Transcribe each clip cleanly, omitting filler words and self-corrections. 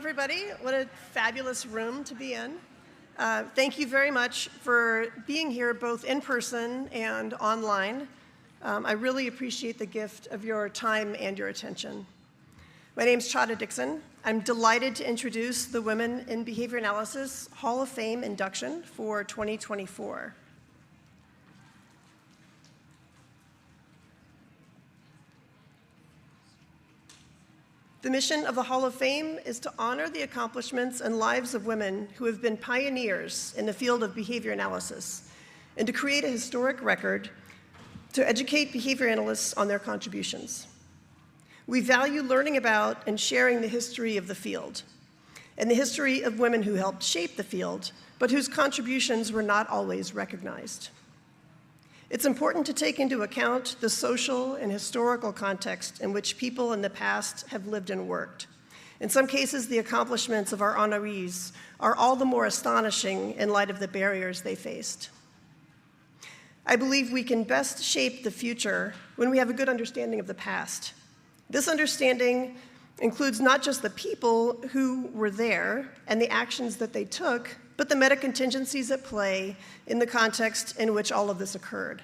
everybody. What a fabulous room to be in. Thank you very much for being here both in person and online. I really appreciate the gift of your time and your attention. My name's Chada Dixon. I'm delighted to introduce the Women in Behavior Analysis Hall of Fame induction for 2024. The mission of the Hall of Fame is to honor the accomplishments and lives of women who have been pioneers in the field of behavior analysis, and to create a historic record to educate behavior analysts on their contributions. We value learning about and sharing the history of the field, and the history of women who helped shape the field, but whose contributions were not always recognized. It's important to take into account the social and historical context in which people in the past have lived and worked. In some cases, the accomplishments of our honorees are all the more astonishing in light of the barriers they faced. I believe we can best shape the future when we have a good understanding of the past. This understanding includes not just the people who were there and the actions that they took, but the meta-contingencies at play in the context in which all of this occurred.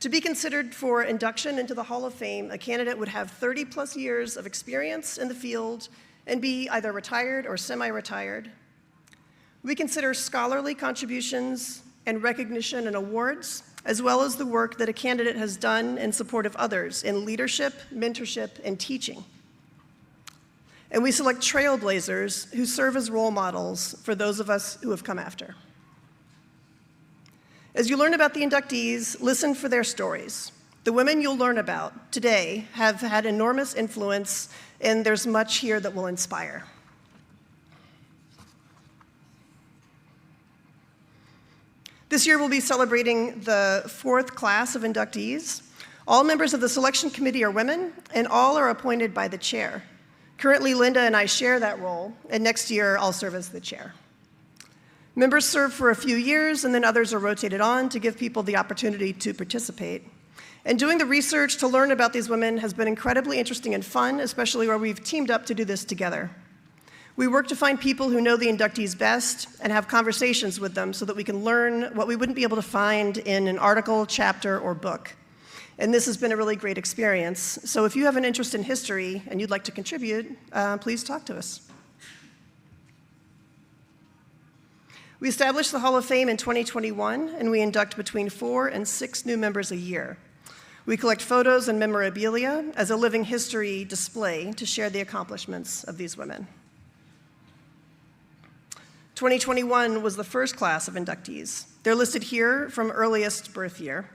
To be considered for induction into the Hall of Fame, a candidate would have 30+ years of experience in the field and be either retired or semi-retired. We consider scholarly contributions and recognition and awards, as well as the work that a candidate has done in support of others in leadership, mentorship, and teaching. And we select trailblazers who serve as role models for those of us who have come after. As you learn about the inductees, listen for their stories. The women you'll learn about today have had enormous influence, and there's much here that will inspire. This year we'll be celebrating the 4th class of inductees. All members of the selection committee are women, and all are appointed by the chair. Currently, Linda and I share that role, and next year, I'll serve as the chair. Members serve for a few years, and then others are rotated on to give people the opportunity to participate. And doing the research to learn about these women has been incredibly interesting and fun, especially where we've teamed up to do this together. We work to find people who know the inductees best and have conversations with them so that we can learn what we wouldn't be able to find in an article, chapter, or book. And this has been a really great experience. So if you have an interest in history and you'd like to contribute, please talk to us. We established the Hall of Fame in 2021, and we induct between 4 and 6 new members a year. We collect photos and memorabilia as a living history display to share the accomplishments of these women. 2021 was the first class of inductees. They're listed here from earliest birth year.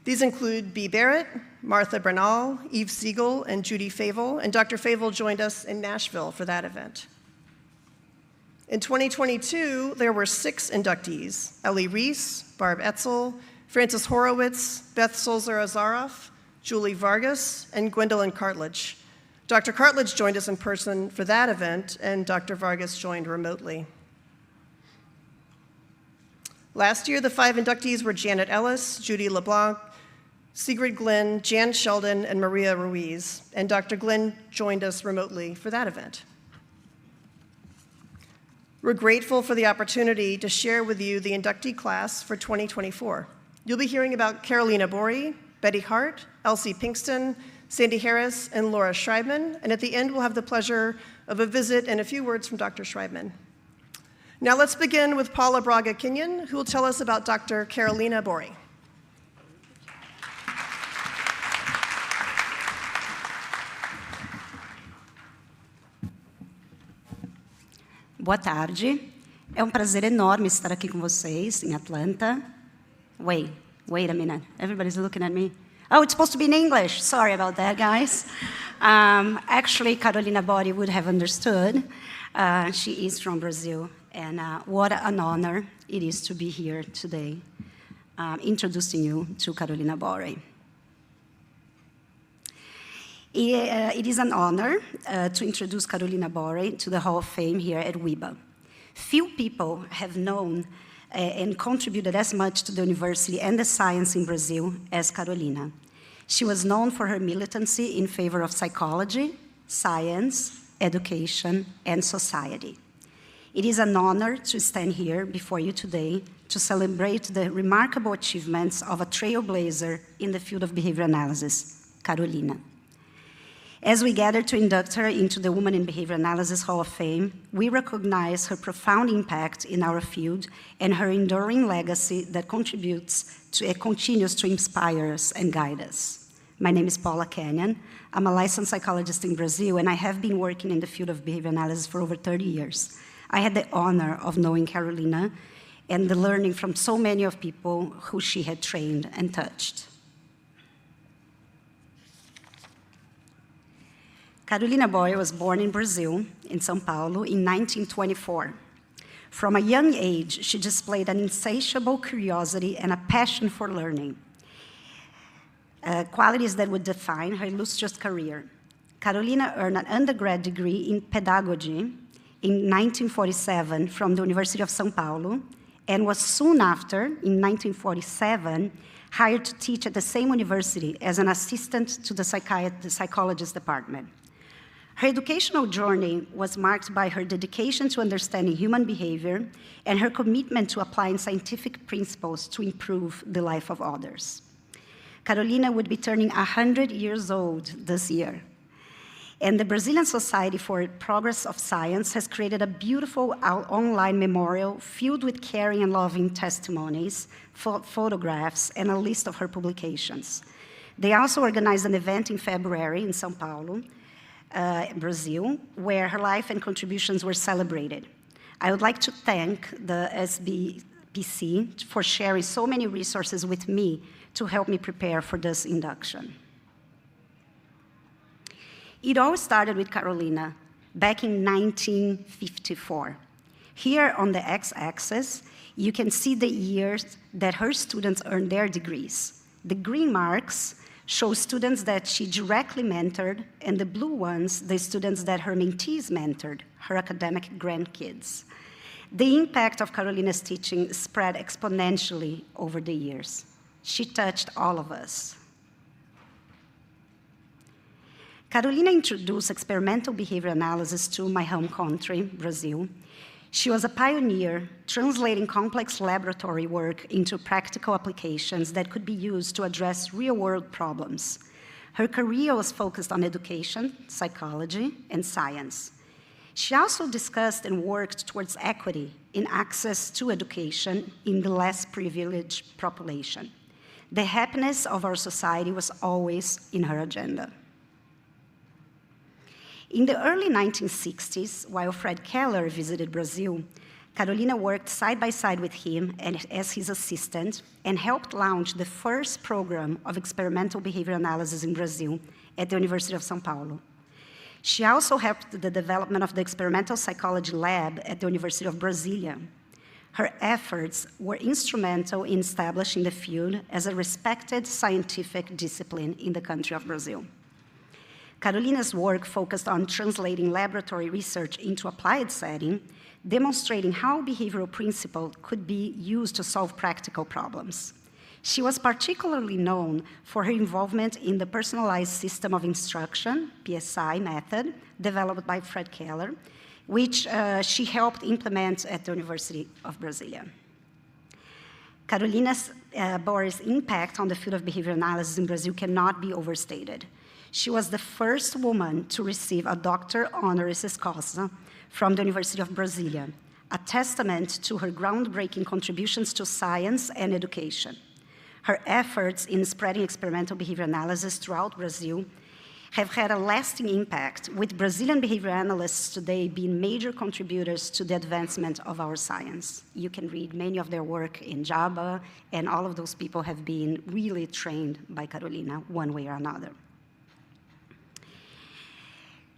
These include Bea Barrett, Martha Bernal, Eve Siegel, and Judy Favell, and Dr. Favell joined us in Nashville for that event. In 2022, there were 6 inductees: Ellie Reese, Barb Etzel, Frances Horowitz, Beth Solzer-Azaroff, Julie Vargas, and Gwendolyn Cartledge. Dr. Cartledge joined us in person for that event, and Dr. Vargas joined remotely. Last year, the 5 inductees were Janet Ellis, Judy LeBlanc, Sigrid Glenn, Jan Sheldon, and Maria Ruiz, and Dr. Glenn joined us remotely for that event. We're grateful for the opportunity to share with you the inductee class for 2024. You'll be hearing about Carolina Bori, Betty Hart, Elsie Pinkston, Sandra Harris, and Laura Schreibman, and at the end, we'll have the pleasure of a visit and a few words from Dr. Schreibman. Now let's begin with Paula Braga-Kinyon, who will tell us about Dr. Carolina Bori. Boa tarde. É prazer enorme estar aqui com vocês em Atlanta. Wait a minute. Everybody's looking at me. Oh, it's supposed to be in English. Sorry about that, guys. Actually, Carolina Bori would have understood. She is from Brazil. And what an honor it is to be here today, introducing you to Carolina Bori. It is an honor to introduce Carolina Bori to the Hall of Fame here at WIBA. Few people have known and contributed as much to the university and the science in Brazil as Carolina. She was known for her militancy in favor of psychology, science, education, and society. It is an honor to stand here before you today to celebrate the remarkable achievements of a trailblazer in the field of behavior analysis, Carolina. As we gather to induct her into the Women in Behavior Analysis Hall of Fame, we recognize her profound impact in our field and her enduring legacy that continues to inspire us and guide us. My name is Paula Kenyon. I'm a licensed psychologist in Brazil, and I have been working in the field of behavior analysis for over 30 years. I had the honor of knowing Carolina and the learning from so many of people who she had trained and touched. Carolina Bori was born in Brazil, in São Paulo, in 1924. From a young age, she displayed an insatiable curiosity and a passion for learning, qualities that would define her illustrious career. Carolina earned an undergrad degree in pedagogy in 1947 from the University of São Paulo, and was soon after, in 1947, hired to teach at the same university as an assistant to the psychologist department. Her educational journey was marked by her dedication to understanding human behavior and her commitment to applying scientific principles to improve the life of others. Carolina would be turning 100 years old this year. And the Brazilian Society for Progress of Science has created a beautiful online memorial filled with caring and loving testimonies, photographs, and a list of her publications. They also organized an event in February in São Paulo, Brazil, where her life and contributions were celebrated. I would like to thank the SBPC for sharing so many resources with me to help me prepare for this induction. It all started with Carolina back in 1954. Here on the x-axis, you can see the years that her students earned their degrees. The green marks show students that she directly mentored, and the blue ones, the students that her mentees mentored, her academic grandkids. The impact of Carolina's teaching spread exponentially over the years. She touched all of us. Carolina introduced experimental behavior analysis to my home country, Brazil. She was a pioneer, translating complex laboratory work into practical applications that could be used to address real-world problems. Her career was focused on education, psychology, and science. She also discussed and worked towards equity in access to education in the less privileged population. The happiness of our society was always in her agenda. In the early 1960s, while Fred Keller visited Brazil, Carolina worked side by side with him and as his assistant and helped launch the first program of experimental behavior analysis in Brazil at the University of São Paulo. She also helped the development of the experimental psychology lab at the University of Brasília. Her efforts were instrumental in establishing the field as a respected scientific discipline in the country of Brazil. Carolina's work focused on translating laboratory research into applied setting, demonstrating how behavioral principles could be used to solve practical problems. She was particularly known for her involvement in the personalized system of instruction, PSI method, developed by Fred Keller, which she helped implement at the University of Brasília. Carolina Bori's impact on the field of behavior analysis in Brazil cannot be overstated. She was the first woman to receive a doctor honoris causa from the University of Brasília, a testament to her groundbreaking contributions to science and education. Her efforts in spreading experimental behavior analysis throughout Brazil have had a lasting impact, with Brazilian behavior analysts today being major contributors to the advancement of our science. You can read many of their work in WIBA, and all of those people have been really trained by Carolina one way or another.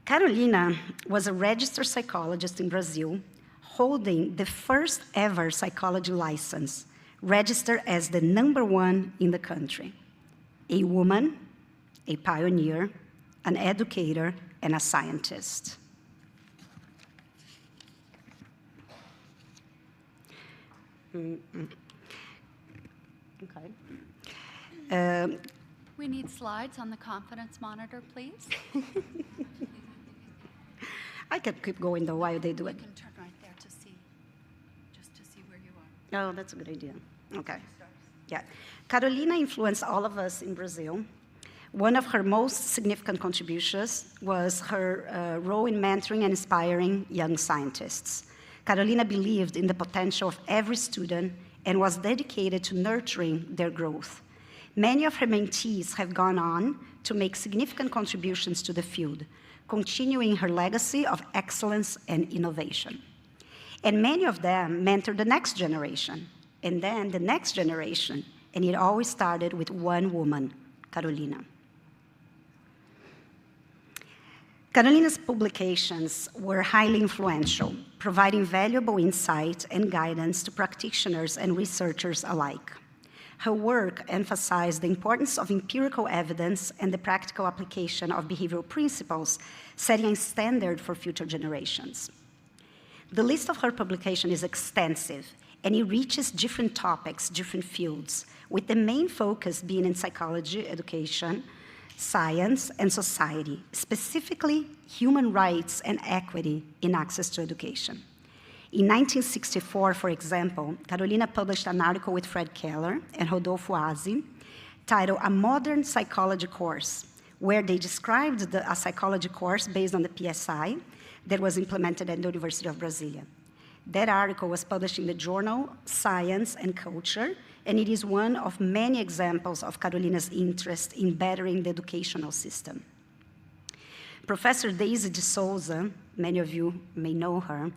Carolina was a registered psychologist in Brazil, holding the first ever psychology license, registered as the #1 in the country. A woman, a pioneer, an educator, and a scientist. Okay. We need slides on the confidence monitor, please. I can keep going, though, while they do it. You can turn right there to see, just to see where you are. Oh, that's a good idea. Okay. Yeah. Carolina influenced all of us in Brazil. One of her most significant contributions was her role in mentoring and inspiring young scientists. Carolina believed in the potential of every student and was dedicated to nurturing their growth. Many of her mentees have gone on to make significant contributions to the field, continuing her legacy of excellence and innovation. And many of them mentored the next generation, and then the next generation, and it always started with one woman, Carolina. Carolina's publications were highly influential, providing valuable insight and guidance to practitioners and researchers alike. Her work emphasized the importance of empirical evidence and the practical application of behavioral principles, setting a standard for future generations. The list of her publications is extensive, and it reaches different topics, different fields, with the main focus being in psychology, education, science, and society, specifically human rights and equity in access to education. In 1964, for example, Carolina published an article with Fred Keller and Rodolfo Azzi titled A Modern Psychology Course, where they described a psychology course based on the PSI that was implemented at the University of Brasília. That article was published in the journal Science and Culture, and it is one of many examples of Carolina's interest in bettering the educational system. Professor Daisy de Souza, many of you may know her,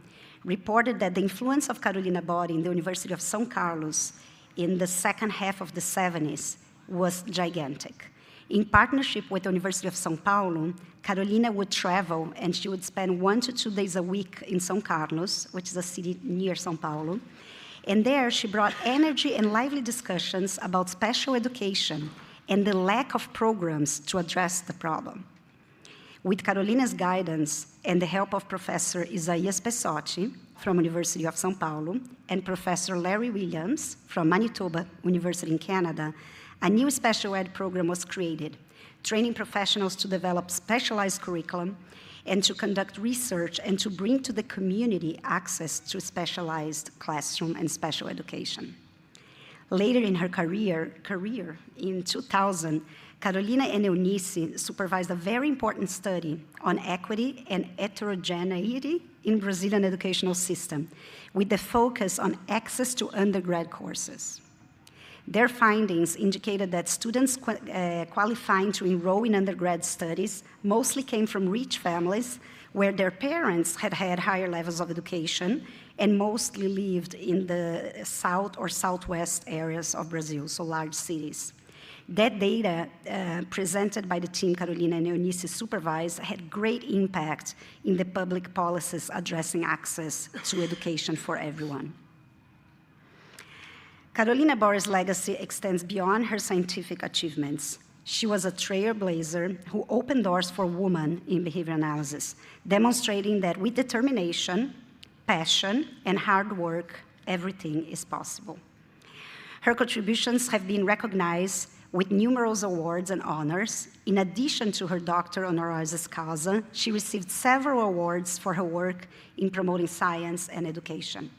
reported that the influence of Carolina Bori in the University of São Carlos in the second half of the 70s was gigantic. In partnership with the University of São Paulo, Carolina would travel and she would spend 1 to 2 days a week in São Carlos, which is a city near São Paulo. And there she brought energy and lively discussions about special education and the lack of programs to address the problem. With Carolina's guidance and the help of Professor Isaías Pessotti from University of São Paulo and Professor Larry Williams from Manitoba University in Canada, a new special ed program was created, training professionals to develop specialized curriculum and to conduct research and to bring to the community access to specialized classroom and special education. Later in her career in 2000, Carolina and Eunice supervised a very important study on equity and heterogeneity in Brazilian educational system, with the focus on access to undergrad courses. Their findings indicated that students qualifying to enroll in undergrad studies mostly came from rich families where their parents had had higher levels of education and mostly lived in the south or southwest areas of Brazil, so large cities. That data presented by the team Carolina and Eunice supervised had great impact in the public policies addressing access to education for everyone. Carolina Bori's legacy extends beyond her scientific achievements. She was a trailblazer who opened doors for women in behavior analysis, demonstrating that with determination, passion, and hard work, everything is possible. Her contributions have been recognized with numerous awards and honors. In addition to her Doctor Honoris Causa, she received several awards for her work in promoting science and education.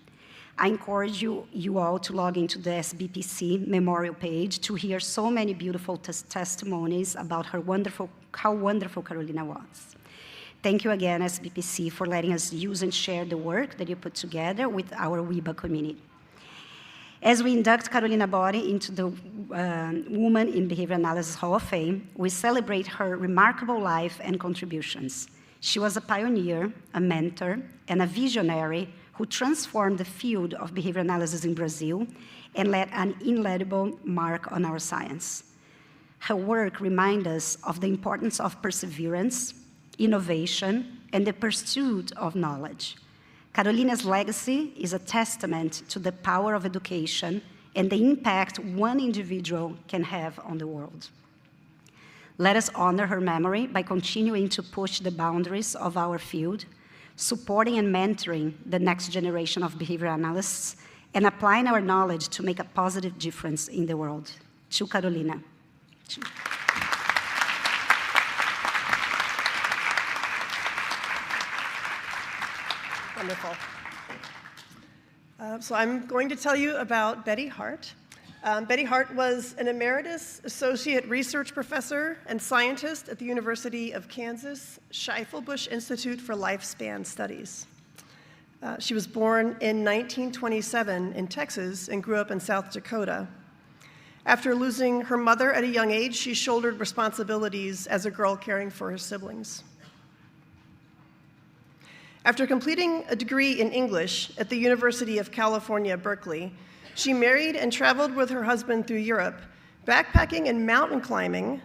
I encourage you all to log into the SBPC memorial page to hear so many beautiful testimonies about how wonderful Carolina was. Thank you again, SBPC, for letting us use and share the work that you put together with our WIBA community. As we induct Carolina Bori into the Women in Behavior Analysis Hall of Fame, we celebrate her remarkable life and contributions. She was a pioneer, a mentor, and a visionary who transformed the field of behavior analysis in Brazil and left an indelible mark on our science. Her work reminds us of the importance of perseverance, innovation, and the pursuit of knowledge. Carolina's legacy is a testament to the power of education and the impact one individual can have on the world. Let us honor her memory by continuing to push the boundaries of our field, supporting and mentoring the next generation of behavior analysts, and applying our knowledge to make a positive difference in the world. To Carolina. Wonderful. So I'm going to tell you about Betty Hart. Betty Hart was an emeritus associate research professor and scientist at the University of Kansas Scheifele-Busch Institute for Lifespan Studies. She was born in 1927 in Texas and grew up in South Dakota. After losing her mother at a young age, she shouldered responsibilities as a girl caring for her siblings. After completing a degree in English at the University of California, Berkeley, she married and traveled with her husband through Europe. Backpacking and mountain climbing,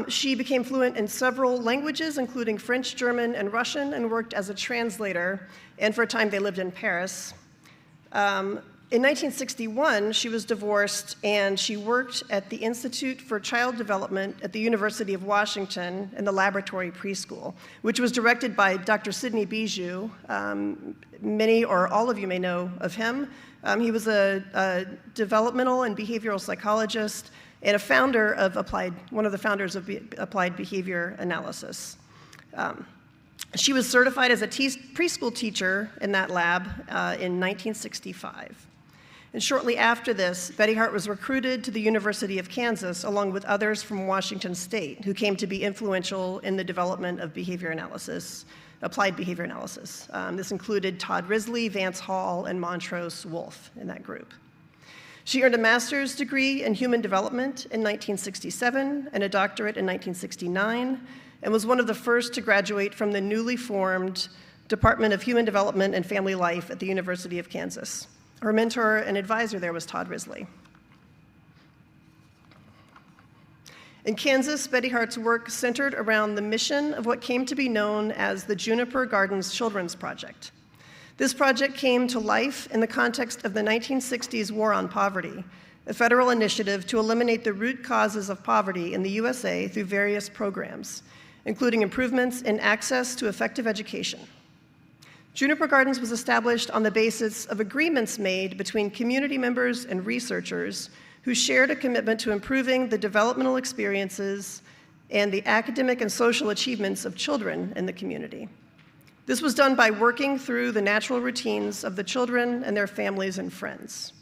she became fluent in several languages, including French, German, and Russian, and worked as a translator, and for a time they lived in Paris. In 1961, she was divorced, and she worked at the Institute for Child Development at the University of Washington in the laboratory preschool, which was directed by Dr. Sidney Bijou. Many or all of you may know of him. He was a developmental and behavioral psychologist and one of the founders of applied behavior analysis. She was certified as a preschool teacher in that lab in 1965. And shortly after this, Betty Hart was recruited to the University of Kansas along with others from Washington State who came to be influential in the development of behavior analysis, applied behavior analysis. This included Todd Risley, Vance Hall, and Montrose Wolfe in that group. She earned a master's degree in human development in 1967 and a doctorate in 1969, and was one of the first to graduate from the newly formed Department of Human Development and Family Life at the University of Kansas. Her mentor and advisor there was Todd Risley. In Kansas, Betty Hart's work centered around the mission of what came to be known as the Juniper Gardens Children's Project. This project came to life in the context of the 1960s War on Poverty, a federal initiative to eliminate the root causes of poverty in the USA through various programs, including improvements in access to effective education. Juniper Gardens was established on the basis of agreements made between community members and researchers who shared a commitment to improving the developmental experiences and the academic and social achievements of children in the community. This was done by working through the natural routines of the children and their families and friends.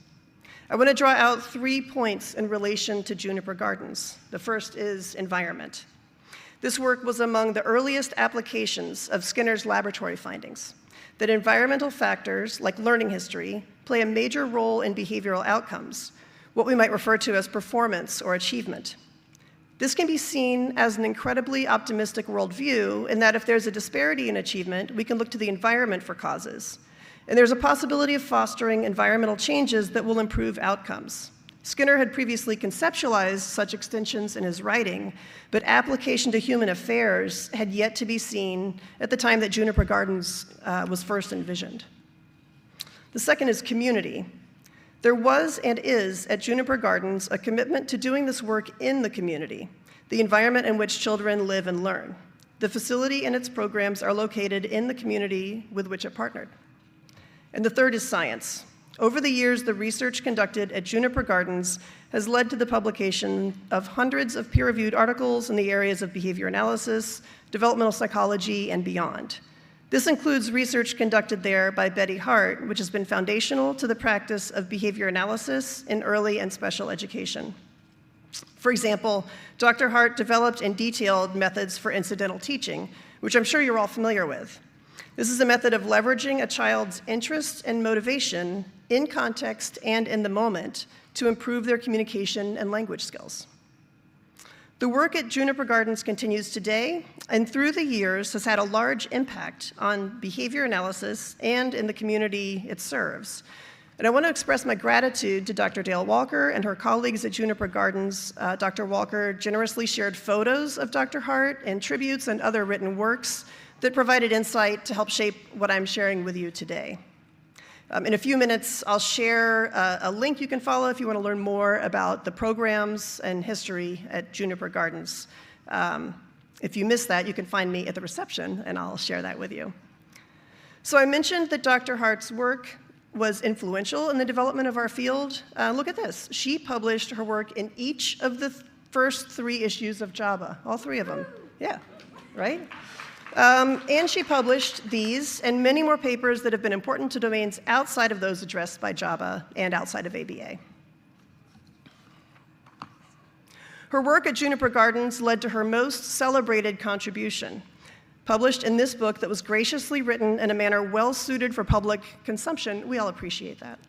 I want to draw out 3 points in relation to Juniper Gardens. The first is environment. This work was among the earliest applications of Skinner's laboratory findings, that environmental factors, like learning history, play a major role in behavioral outcomes, what we might refer to as performance or achievement. This can be seen as an incredibly optimistic worldview in that if there's a disparity in achievement, we can look to the environment for causes. And there's a possibility of fostering environmental changes that will improve outcomes. Skinner had previously conceptualized such extensions in his writing, but application to human affairs had yet to be seen at the time that Juniper Gardens was first envisioned. The second is community. There was and is at Juniper Gardens a commitment to doing this work in the community, the environment in which children live and learn. The facility and its programs are located in the community with which it partnered. And the third is science. Over the years, the research conducted at Juniper Gardens has led to the publication of hundreds of peer-reviewed articles in the areas of behavior analysis, developmental psychology, and beyond. This includes research conducted there by Betty Hart, which has been foundational to the practice of behavior analysis in early and special education. For example, Dr. Hart developed and detailed methods for incidental teaching, which I'm sure you're all familiar with. This is a method of leveraging a child's interest and motivation in context and in the moment to improve their communication and language skills. The work at Juniper Gardens continues today, and through the years has had a large impact on behavior analysis and in the community it serves. And I want to express my gratitude to Dr. Dale Walker and her colleagues at Juniper Gardens. Dr. Walker generously shared photos of Dr. Hart and tributes and other written works that provided insight to help shape what I'm sharing with you today. In a few minutes, I'll share a link you can follow if you want to learn more about the programs and history at Juniper Gardens. If you missed that, you can find me at the reception, and I'll share that with you. So I mentioned that Dr. Hart's work was influential in the development of our field. Look at this. She published her work in each of the first 3 issues of JABA, all 3 of them. Yeah, right? And she published these and many more papers that have been important to domains outside of those addressed by JABA and outside of ABA. Her work at Juniper Gardens led to her most celebrated contribution, published in this book that was graciously written in a manner well suited for public consumption. We all appreciate that.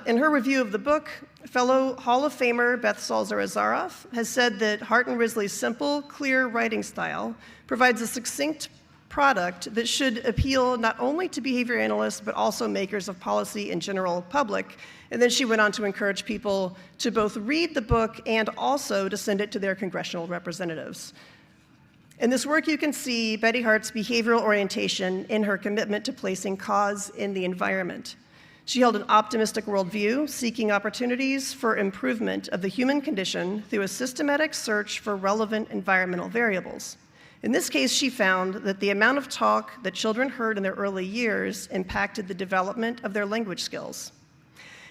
In her review of the book, fellow Hall of Famer Beth Salzer-Azaroff has said that Hart and Risley's simple, clear writing style provides a succinct product that should appeal not only to behavior analysts, but also makers of policy and general public. And then she went on to encourage people to both read the book and also to send it to their congressional representatives. In this work, you can see Betty Hart's behavioral orientation in her commitment to placing cause in the environment. She held an optimistic worldview, seeking opportunities for improvement of the human condition through a systematic search for relevant environmental variables. In this case, she found that the amount of talk that children heard in their early years impacted the development of their language skills.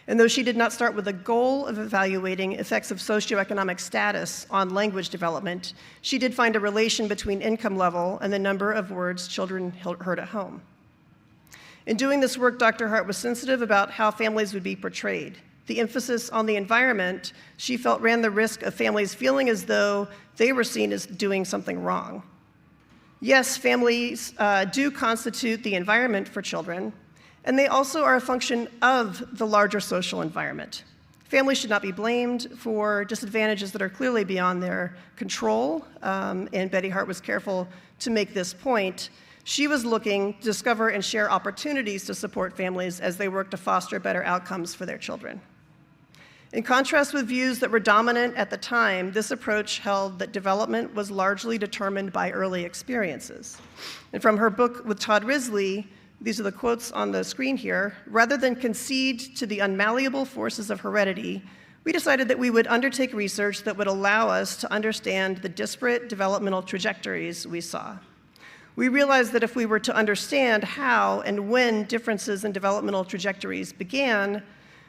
And though she did not start with the goal of evaluating effects of socioeconomic status on language development, she did find a relation between income level and the number of words children heard at home. In doing this work, Dr. Hart was sensitive about how families would be portrayed. The emphasis on the environment, she felt, ran the risk of families feeling as though they were seen as doing something wrong. Yes, families do constitute the environment for children, and they also are a function of the larger social environment. Families should not be blamed for disadvantages that are clearly beyond their control, and Betty Hart was careful to make this point. She was looking to discover and share opportunities to support families as they work to foster better outcomes for their children. In contrast with views that were dominant at the time, this approach held that development was largely determined by early experiences. And from her book with Todd Risley, these are the quotes on the screen here, rather than concede to the unmalleable forces of heredity, we decided that we would undertake research that would allow us to understand the disparate developmental trajectories we saw. We realized that if we were to understand how and when differences in developmental trajectories began,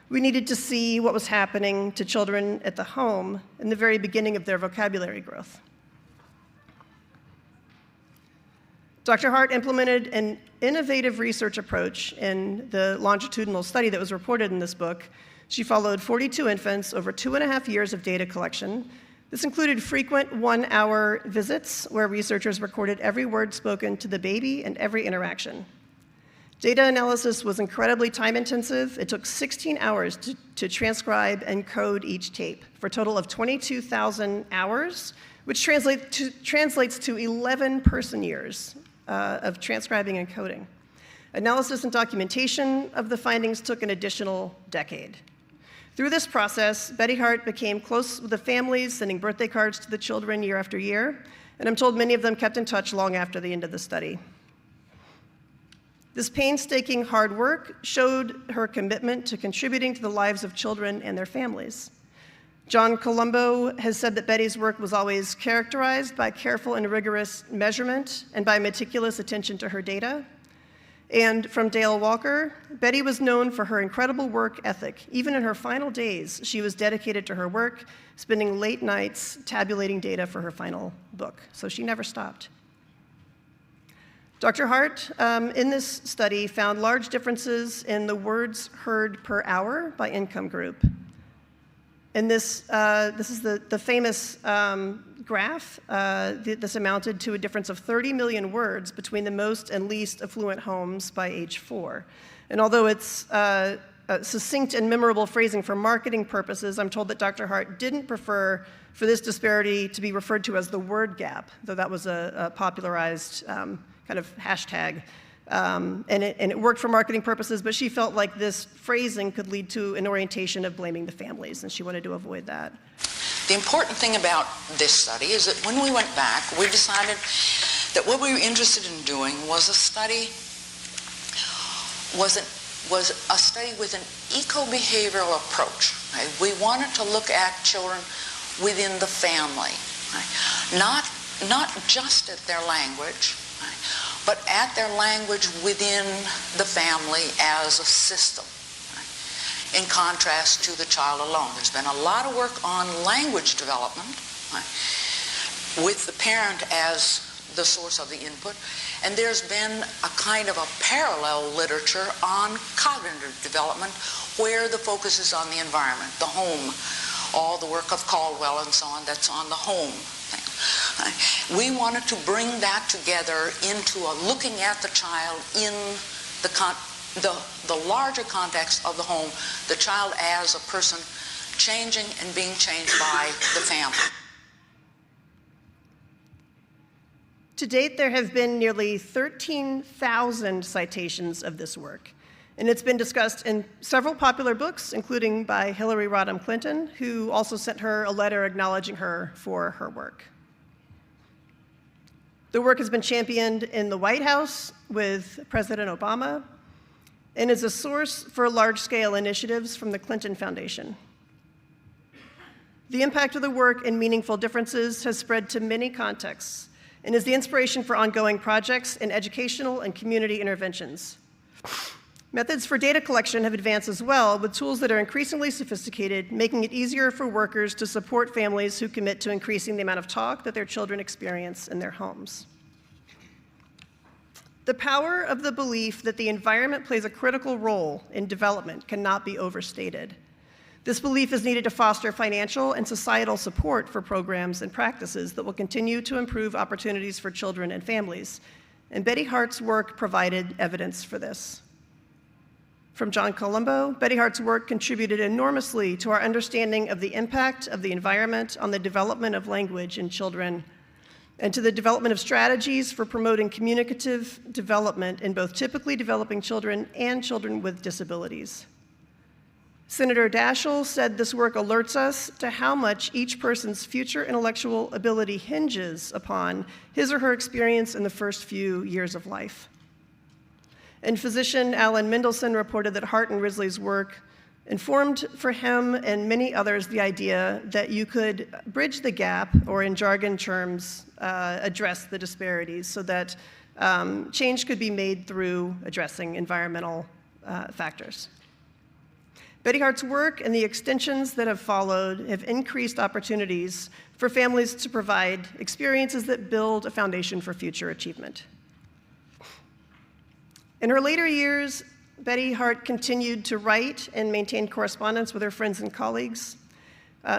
we needed to see what was happening to children at the home in the very beginning of their vocabulary growth. Dr. Hart implemented an innovative research approach in the longitudinal study that was reported in this book. She followed 42 infants over 2.5 years of data collection. This included frequent 1-hour visits where researchers recorded every word spoken to the baby and every interaction. Data analysis was incredibly time-intensive. It took 16 hours to transcribe and code each tape for a total of 22,000 hours, which translates to 11 person years of transcribing and coding. Analysis and documentation of the findings took an additional decade. Through this process, Betty Hart became close with the families, sending birthday cards to the children year after year, and I'm told many of them kept in touch long after the end of the study. This painstaking hard work showed her commitment to contributing to the lives of children and their families. John Colombo has said that Betty's work was always characterized by careful and rigorous measurement and by meticulous attention to her data. And from Dale Walker, Betty was known for her incredible work ethic. Even in her final days, she was dedicated to her work, spending late nights tabulating data for her final book. So she never stopped. Dr. Hart, in this study, found large differences in the words heard per hour by income group. And this is the famous graph. This amounted to a difference of 30 million words between the most and least affluent homes by age 4. And although it's succinct and memorable phrasing for marketing purposes, I'm told that Dr. Hart didn't prefer for this disparity to be referred to as the word gap, though that was a popularized kind of hashtag. And it worked for marketing purposes, but she felt like this phrasing could lead to an orientation of blaming the families, and she wanted to avoid that. The important thing about this study is that when we went back, we decided that what we were interested in doing was a study with an eco-behavioral approach. Right? We wanted to look at children within the family, right? Not just at their language, right? But at their language within the family as a system, right? In contrast to the child alone. There's been a lot of work on language development, right? With the parent as the source of the input. And there's been a kind of a parallel literature on cognitive development where the focus is on the environment, the home, all the work of Caldwell and so on, that's on the home thing. We wanted to bring that together into a looking at the child in the larger context of the home, the child as a person changing and being changed by the family. To date, there have been nearly 13,000 citations of this work, and it's been discussed in several popular books, including by Hillary Rodham Clinton, who also sent her a letter acknowledging her for her work. The work has been championed in the White House with President Obama and is a source for large-scale initiatives from the Clinton Foundation. The impact of the work and meaningful differences has spread to many contexts and is the inspiration for ongoing projects in educational and community interventions. Methods for data collection have advanced as well, with tools that are increasingly sophisticated, making it easier for workers to support families who commit to increasing the amount of talk that their children experience in their homes. The power of the belief that the environment plays a critical role in development cannot be overstated. This belief is needed to foster financial and societal support for programs and practices that will continue to improve opportunities for children and families. And Betty Hart's work provided evidence for this. From John Colombo, Betty Hart's work contributed enormously to our understanding of the impact of the environment on the development of language in children, and to the development of strategies for promoting communicative development in both typically developing children and children with disabilities. Senator Daschle said this work alerts us to how much each person's future intellectual ability hinges upon his or her experience in the first few years of life. And physician Alan Mendelsohn reported that Hart and Risley's work informed for him and many others the idea that you could bridge the gap, or in jargon terms, address the disparities, so that change could be made through addressing environmental factors. Betty Hart's work and the extensions that have followed have increased opportunities for families to provide experiences that build a foundation for future achievement. In her later years, Betty Hart continued to write and maintain correspondence with her friends and colleagues.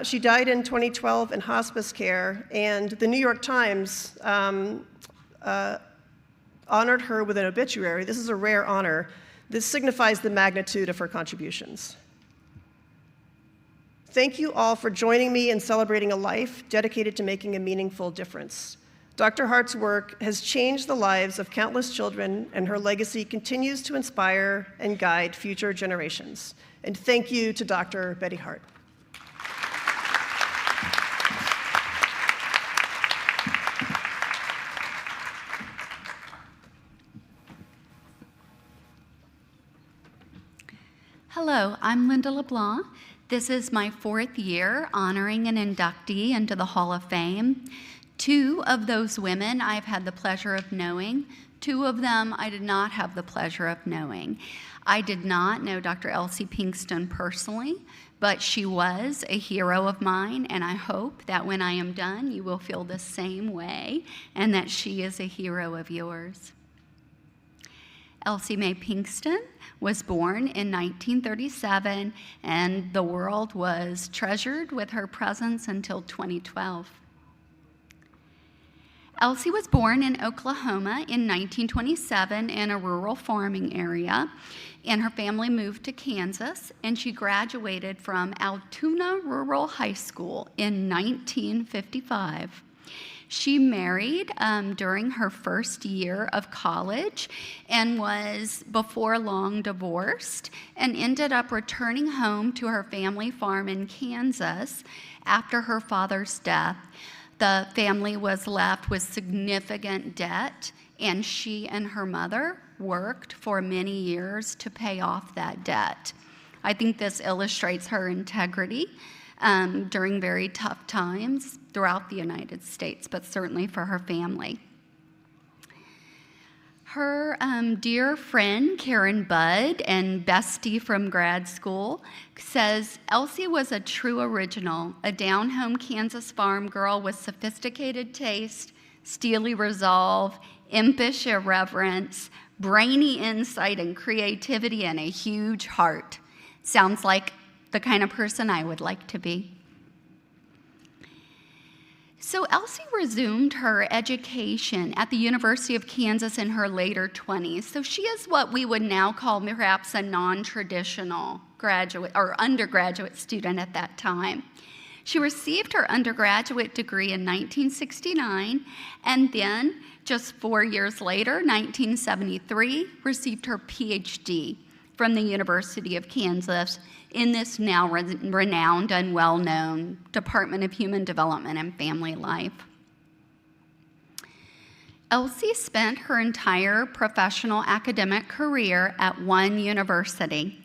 She died in 2012 in hospice care, and the New York Times honored her with an obituary. This is a rare honor. This signifies the magnitude of her contributions. Thank you all for joining me in celebrating a life dedicated to making a meaningful difference. Dr. Hart's work has changed the lives of countless children, and her legacy continues to inspire and guide future generations. And thank you to Dr. Betty Hart. Hello, I'm Linda LeBlanc. This is my 4th year honoring an inductee into the Hall of Fame. 2 of those women I've had the pleasure of knowing. 2 of them I did not have the pleasure of knowing. I did not know Dr. Elsie Pinkston personally, but she was a hero of mine, and I hope that when I am done, you will feel the same way, and that she is a hero of yours. Elsie Mae Pinkston was born in 1937, and the world was treasured with her presence until 2012. Elsie was born in Oklahoma in 1927 in a rural farming area, and her family moved to Kansas, and she graduated from Altoona Rural High School in 1955. She married during her first year of college and was before long divorced, and ended up returning home to her family farm in Kansas after her father's death. The family was left with significant debt, and she and her mother worked for many years to pay off that debt. I think this illustrates her integrity during very tough times throughout the United States, but certainly for her family. Her dear friend, Karen Budd, and bestie from grad school, says, Elsie was a true original, a down-home Kansas farm girl with sophisticated taste, steely resolve, impish irreverence, brainy insight and creativity, and a huge heart. Sounds like the kind of person I would like to be. So Elsie resumed her education at the University of Kansas in her later 20s. So she is what we would now call perhaps a non-traditional graduate or undergraduate student at that time. She received her undergraduate degree in 1969, and then just 4 years later, 1973, received her PhD from the University of Kansas in this now renowned and well-known Department of Human Development and Family Life. Elsie spent her entire professional academic career at one university.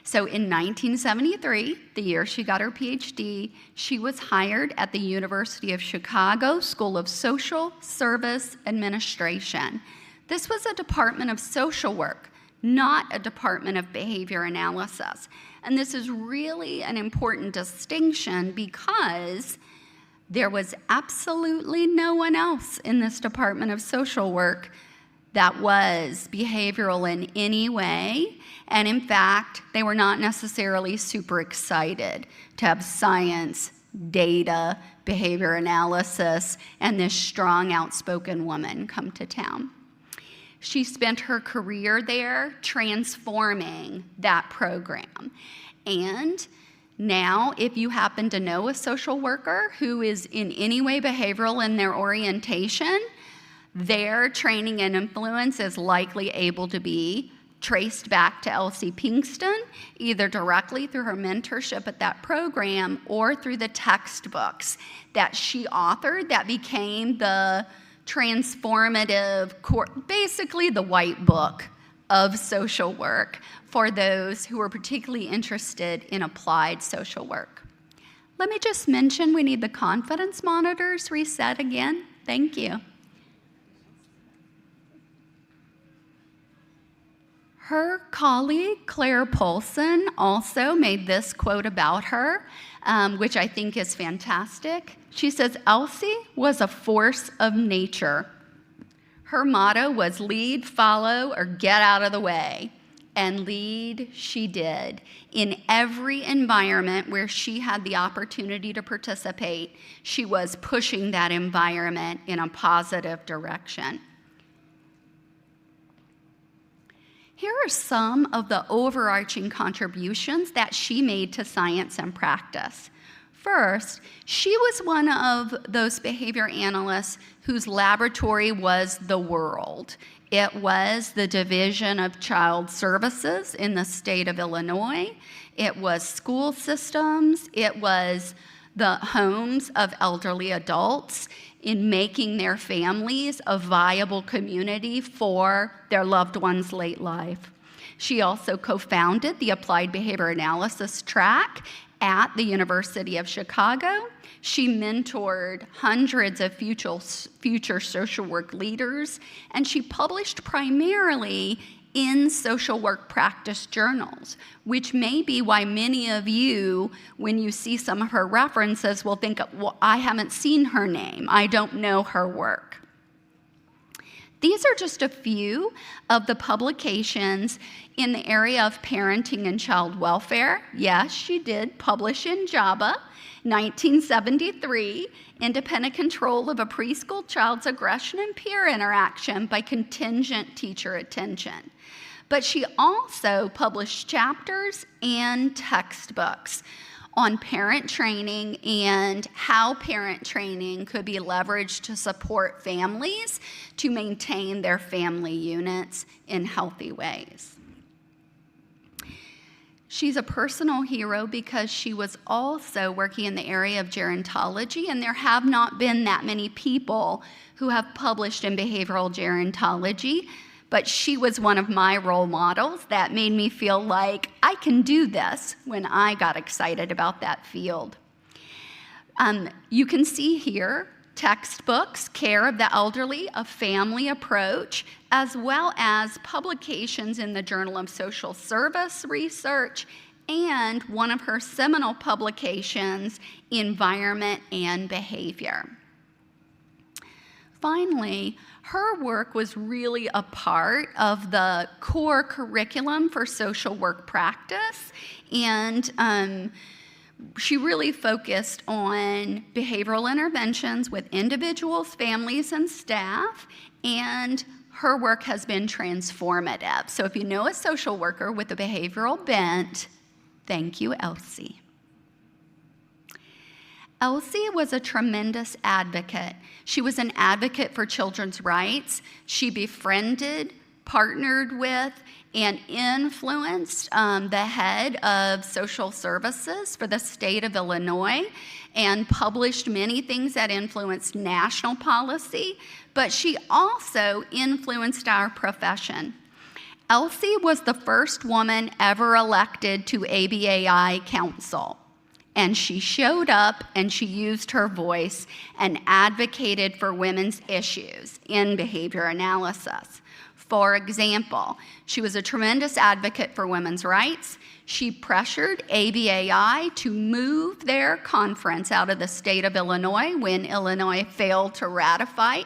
So in 1973, the year she got her PhD, she was hired at the University of Chicago School of Social Service Administration. This was a department of social work, not a department of behavior analysis. And this is really an important distinction because there was absolutely no one else in this department of social work that was behavioral in any way. And in fact, they were not necessarily super excited to have science, data, behavior analysis, and this strong, outspoken woman come to town. She spent her career there transforming that program. And now, if you happen to know a social worker who is in any way behavioral in their orientation, their training and influence is likely able to be traced back to Elsie Pinkston, either directly through her mentorship at that program or through the textbooks that she authored that became the transformative, basically the white book of social work for those who are particularly interested in applied social work. Let me just mention we need the confidence monitors reset again. Thank you. Her colleague, Claire Polson, also made this quote about her, which I think is fantastic. She says, Elsie was a force of nature. Her motto was lead, follow, or get out of the way. And lead she did. In every environment where she had the opportunity to participate, she was pushing that environment in a positive direction. Here are some of the overarching contributions that she made to science and practice. First, she was one of those behavior analysts whose laboratory was the world. It was the Division of Child Services in the state of Illinois. It was school systems. It was the homes of elderly adults in making their families a viable community for their loved ones' late life. She also co-founded the Applied Behavior Analysis track at the University of Chicago. She mentored hundreds of future social work leaders, and she published primarily in social work practice journals, which may be why many of you, when you see some of her references, will think, well, I haven't seen her name. I don't know her work. These are just a few of the publications in the area of parenting and child welfare. Yes, she did publish in JABA, 1973, Independent Control of a Preschool Child's Aggression and Peer Interaction by Contingent Teacher Attention. But she also published chapters and textbooks on parent training and how parent training could be leveraged to support families to maintain their family units in healthy ways. She's a personal hero because she was also working in the area of gerontology, and there have not been that many people who have published in behavioral gerontology, but she was one of my role models that made me feel like I can do this when I got excited about that field. You can see here textbooks, Care of the Elderly, A Family Approach, as well as publications in the Journal of Social Service Research, and one of her seminal publications, Environment and Behavior. Finally, her work was really a part of the core curriculum for social work practice, and she really focused on behavioral interventions with individuals, families, and staff, and her work has been transformative. So if you know a social worker with a behavioral bent, thank you, Elsie. Elsie was a tremendous advocate. She was an advocate for children's rights. She befriended, partnered with, and influenced the head of social services for the state of Illinois and published many things that influenced national policy, but she also influenced our profession. Elsie was the first woman ever elected to ABAI Council, and she showed up and she used her voice and advocated for women's issues in behavior analysis. For example, she was a tremendous advocate for women's rights. She pressured ABAI to move their conference out of the state of Illinois when Illinois failed to ratify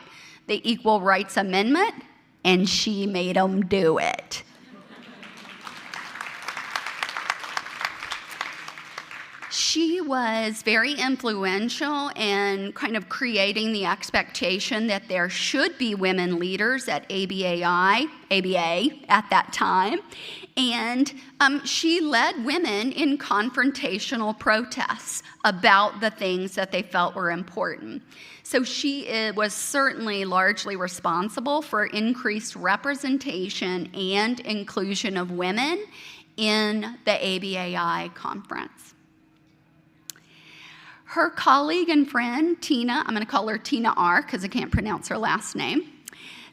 the Equal Rights Amendment, and she made them do it. She was very influential in kind of creating the expectation that there should be women leaders at ABA at that time. And she led women in confrontational protests about the things that they felt were important. So she was certainly largely responsible for increased representation and inclusion of women in the ABAI conference. Her colleague and friend, Tina, I'm going to call her Tina R. because I can't pronounce her last name,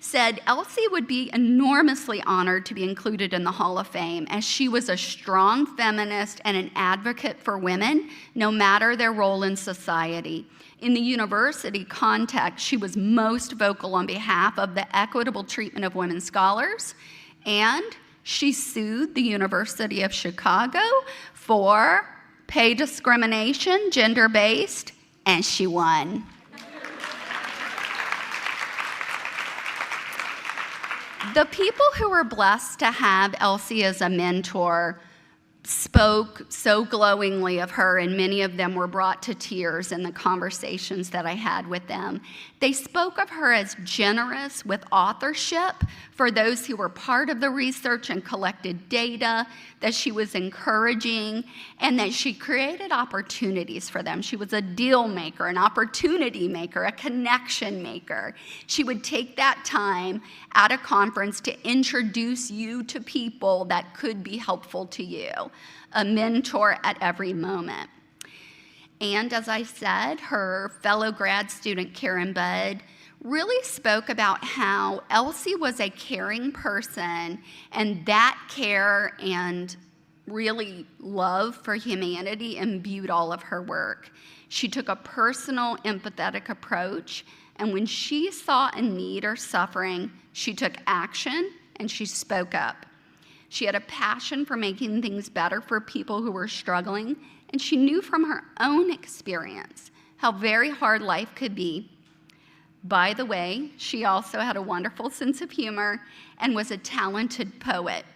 said Elsie would be enormously honored to be included in the Hall of Fame, as she was a strong feminist and an advocate for women, no matter their role in society. In the university context, she was most vocal on behalf of the equitable treatment of women scholars, and she sued the University of Chicago for pay discrimination, gender-based, and she won. The people who were blessed to have Elsie as a mentor spoke so glowingly of her, and many of them were brought to tears in the conversations that I had with them. They spoke of her as generous with authorship for those who were part of the research and collected data, that she was encouraging, and that she created opportunities for them. She was a deal maker, an opportunity maker, a connection maker. She would take that time at a conference to introduce you to people that could be helpful to you, a mentor at every moment. And as I said, her fellow grad student, Karen Budd, really spoke about how Elsie was a caring person, and that care and really love for humanity imbued all of her work. She took a personal, empathetic approach, and when she saw a need or suffering, she took action and she spoke up. She had a passion for making things better for people who were struggling, and she knew from her own experience how very hard life could be. By the way, she also had a wonderful sense of humor and was a talented poet.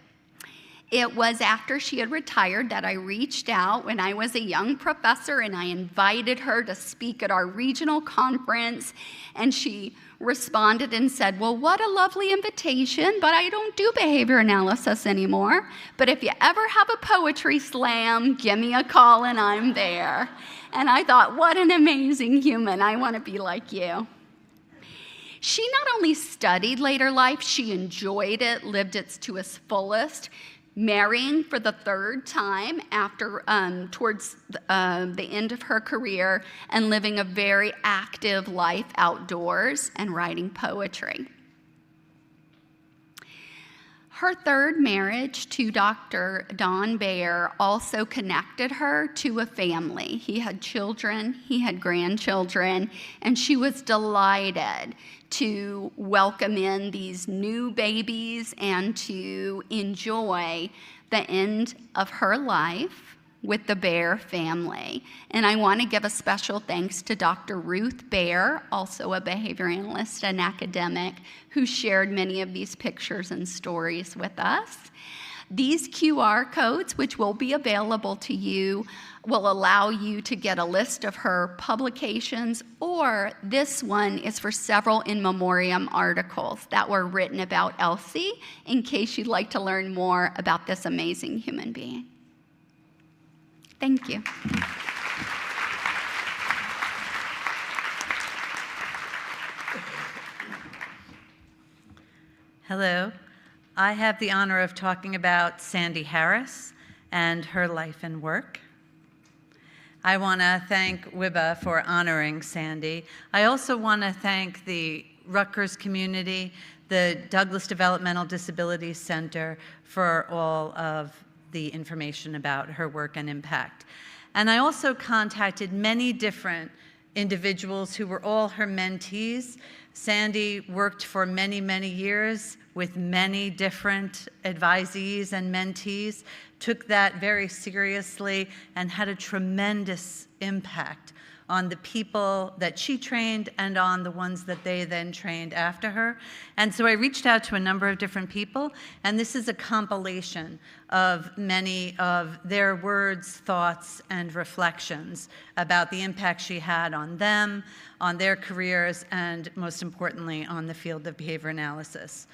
It was after she had retired that I reached out when I was a young professor, and I invited her to speak at our regional conference, and she responded and said, "Well, what a lovely invitation, but I don't do behavior analysis anymore. But if you ever have a poetry slam, give me a call and I'm there." And I thought, what an amazing human. I want to be like you. She not only studied later life, she enjoyed it, lived it to its fullest, marrying for the third time after towards the end of her career, and living a very active life outdoors and writing poetry. Her third marriage to Dr. Don Baer also connected her to a family. He had children, he had grandchildren, and she was delighted to welcome in these new babies and to enjoy the end of her life with the Bear family. And I want to give a special thanks to Dr. Ruth Bear, also a behavior analyst and academic, who shared many of these pictures and stories with us. These QR codes, which will be available to you, will allow you to get a list of her publications, or this one is for several in memoriam articles that were written about Elsie, in case you'd like to learn more about this amazing human being. Thank you. Hello. I have the honor of talking about Sandy Harris and her life and work. I want to thank WIBA for honoring Sandy. I also want to thank the Rutgers community, the Douglas Developmental Disabilities Center, for all of the information about her work and impact. And I also contacted many different individuals who were all her mentees. Sandy worked for many, many years with many different advisees and mentees, took that very seriously, and had a tremendous impact on the people that she trained and on the ones that they then trained after her. And so I reached out to a number of different people, and this is a compilation of many of their words, thoughts, and reflections about the impact she had on them, on their careers, and most importantly, on the field of behavior analysis.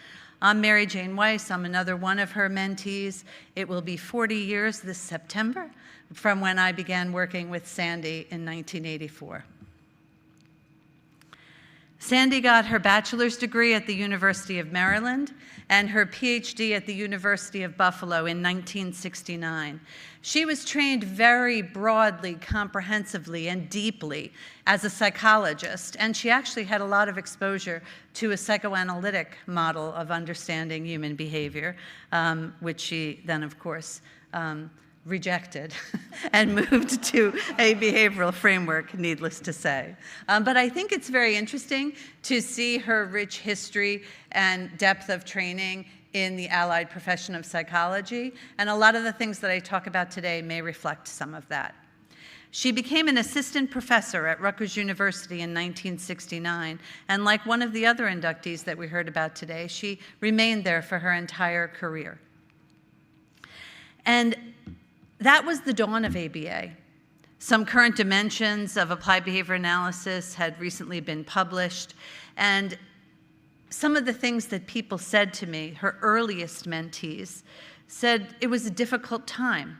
I'm Mary Jane Weiss. I'm another one of her mentees. It will be 40 years this September from when I began working with Sandy in 1984. Sandy got her bachelor's degree at the University of Maryland and her PhD at the University of Buffalo in 1969. She was trained very broadly, comprehensively, and deeply as a psychologist, and she actually had a lot of exposure to a psychoanalytic model of understanding human behavior, which she then, of course, rejected and moved to a behavioral framework, needless to say. But I think it's very interesting to see her rich history and depth of training in the allied profession of psychology, and a lot of the things that I talk about today may reflect some of that. She became an assistant professor at Rutgers University in 1969, and like one of the other inductees that we heard about today, she remained there for her entire career. And that was the dawn of ABA. Some current dimensions of applied behavior analysis had recently been published, and some of the things that people said to me, her earliest mentees, said it was a difficult time,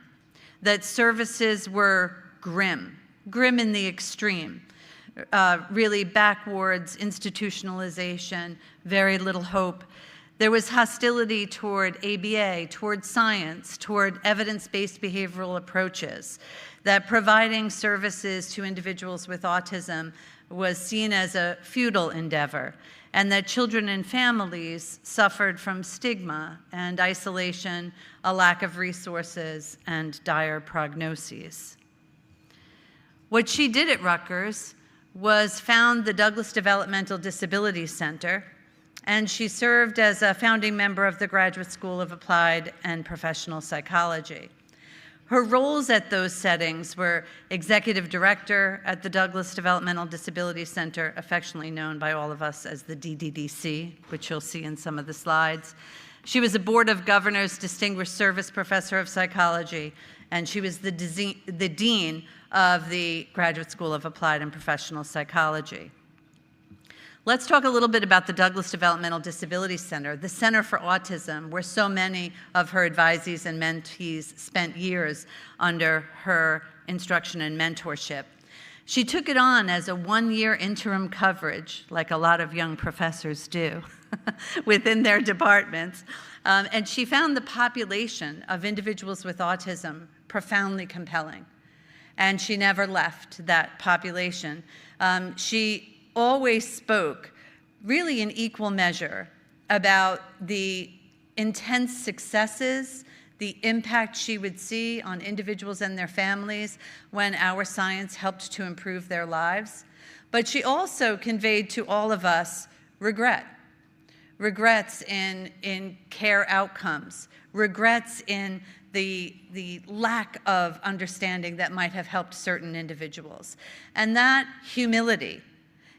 that services were grim in the extreme, really backwards institutionalization, very little hope. There was hostility toward ABA, toward science, toward evidence-based behavioral approaches, that providing services to individuals with autism was seen as a futile endeavor, and that children and families suffered from stigma and isolation, a lack of resources, and dire prognoses. What she did at Rutgers was found the Douglas Developmental Disabilities Center, and she served as a founding member of the Graduate School of Applied and Professional Psychology. Her roles at those settings were executive director at the Douglas Developmental Disability Center, affectionately known by all of us as the DDDC, which you'll see in some of the slides. She was a Board of Governors Distinguished Service Professor of Psychology, and she was the Dean of the Graduate School of Applied and Professional Psychology. Let's talk a little bit about the Douglas Developmental Disability Center, the Center for Autism, where so many of her advisees and mentees spent years under her instruction and mentorship. She took it on as a one-year interim coverage, like a lot of young professors do, within their departments. And she found the population of individuals with autism profoundly compelling. And she never left that population. She always spoke, really in equal measure, about the intense successes, the impact she would see on individuals and their families when our science helped to improve their lives. But she also conveyed to all of us regret. regrets in care outcomes, regrets in the lack of understanding that might have helped certain individuals. And that humility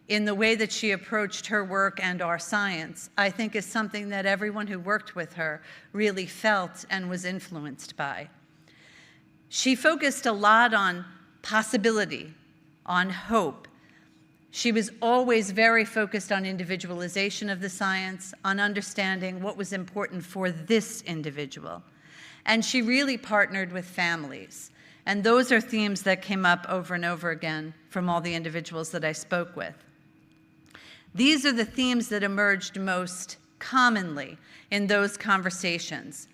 in the way that she approached her work and our science, I think is something that everyone who worked with her really felt and was influenced by. She focused a lot on possibility, on hope. She was always very focused on individualization of the science, on understanding what was important for this individual. And she really partnered with families. And those are themes that came up over and over again from all the individuals that I spoke with. These are the themes that emerged most commonly in those conversations.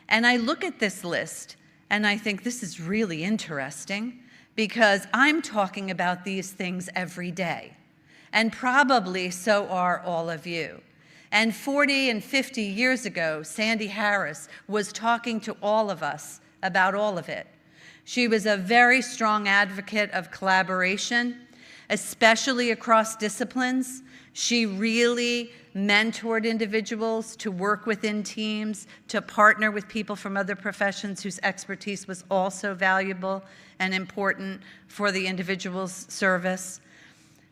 And I look at this list and I think this is really interesting because I'm talking about these things every day. And probably so are all of you. And 40 and 50 years ago, Sandra Harris was talking to all of us about all of it. She was a very strong advocate of collaboration, especially across disciplines. She really mentored individuals to work within teams, to partner with people from other professions whose expertise was also valuable and important for the individual's service.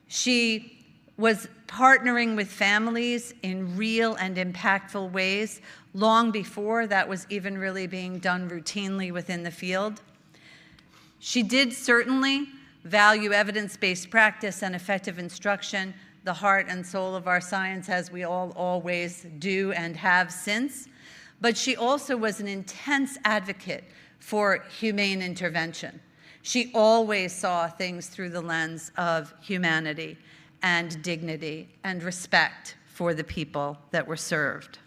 She was partnering with families in real and impactful ways long before that was even really being done routinely within the field. She did certainly value evidence-based practice and effective instruction, the heart and soul of our science, as we all always do and have since. But she also was an intense advocate for humane intervention. She always saw things through the lens of humanity and dignity and respect for the people that were served.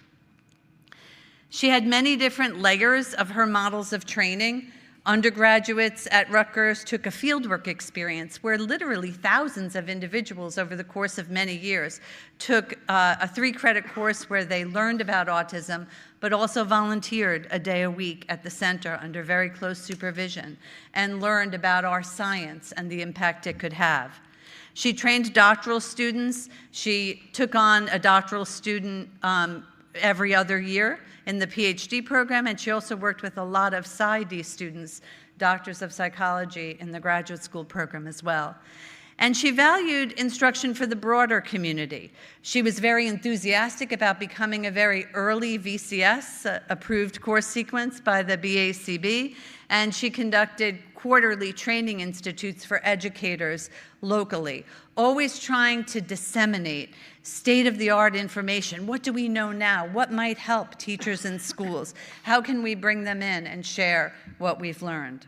She had many different layers of her models of training. Undergraduates at Rutgers took a fieldwork experience where literally thousands of individuals over the course of many years took a 3-credit course where they learned about autism, but also volunteered a day a week at the center under very close supervision and learned about our science and the impact it could have. She trained doctoral students. She took on a doctoral student every other year in the PhD program, and she also worked with a lot of PsyD students, doctors of psychology, in the graduate school program as well. And she valued instruction for the broader community. She was very enthusiastic about becoming a very early VCS, approved course sequence by the BACB, and she conducted quarterly training institutes for educators locally, always trying to disseminate state-of-the-art information. What do we know now? What might help teachers in schools? How can we bring them in and share what we've learned?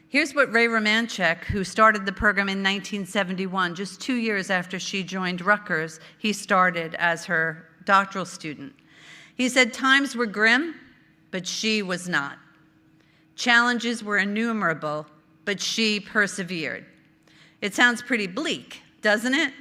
Here's what Ray Romanchek, who started the program in 1971, just 2 years after she joined Rutgers, he started as her doctoral student. He said, "Times were grim, but she was not. Challenges were innumerable, but she persevered." It sounds pretty bleak, doesn't it?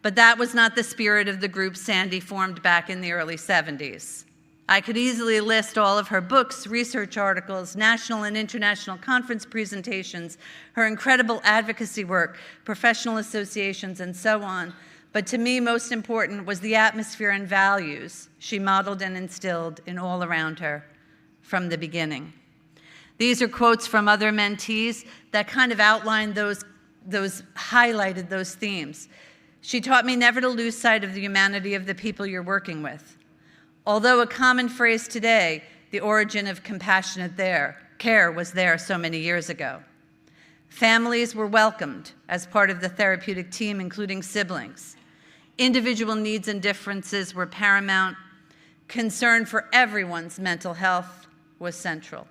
But that was not the spirit of the group Sandy formed back in the early 70s. I could easily list all of her books, research articles, national and international conference presentations, her incredible advocacy work, professional associations, and so on. But to me, most important was the atmosphere and values she modeled and instilled in all around her from the beginning. These are quotes from other mentees that kind of outlined highlighted those themes. She taught me never to lose sight of the humanity of the people you're working with. Although a common phrase today, the origin of compassionate care was there so many years ago. Families were welcomed as part of the therapeutic team, including siblings. Individual needs and differences were paramount. Concern for everyone's mental health was central.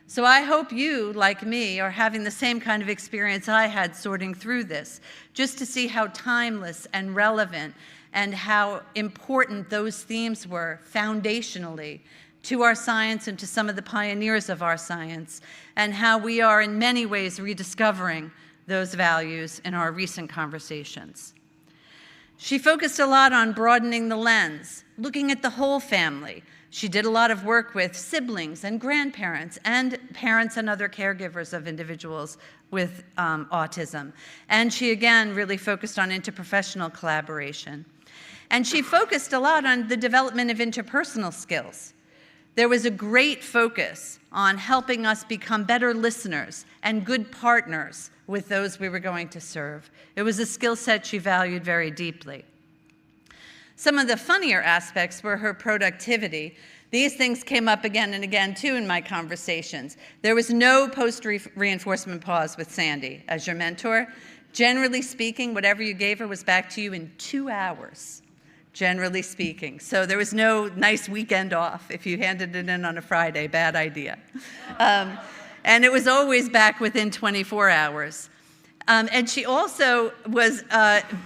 So I hope you, like me, are having the same kind of experience I had sorting through this, just to see how timeless and relevant and how important those themes were foundationally to our science and to some of the pioneers of our science, and how we are in many ways rediscovering those values in our recent conversations. She focused a lot on broadening the lens, looking at the whole family. She did a lot of work with siblings and grandparents and parents and other caregivers of individuals with autism. And she, again, really focused on interprofessional collaboration. And she focused a lot on the development of interpersonal skills. There was a great focus on helping us become better listeners and good partners with those we were going to serve. It was a skill set she valued very deeply. Some of the funnier aspects were her productivity. These things came up again and again, too, in my conversations. There was no post-reinforcement pause with Sandy as your mentor. Generally speaking, whatever you gave her was back to you in 2 hours, generally speaking. So there was no nice weekend off. If you handed it in on a Friday, bad idea. And it was always back within 24 hours. And she also was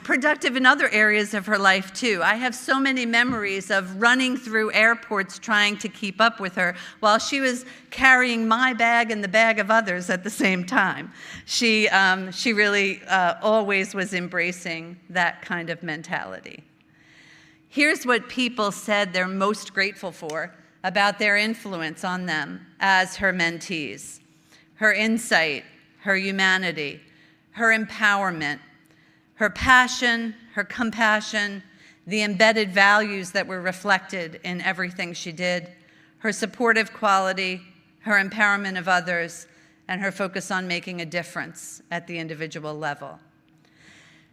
productive in other areas of her life, too. I have so many memories of running through airports trying to keep up with her while she was carrying my bag and the bag of others at the same time. She really always was embracing that kind of mentality. Here's what people said they're most grateful for about their influence on them as her mentees: her insight, her humanity, her empowerment, her passion, her compassion, the embedded values that were reflected in everything she did, her supportive quality, her empowerment of others, and her focus on making a difference at the individual level.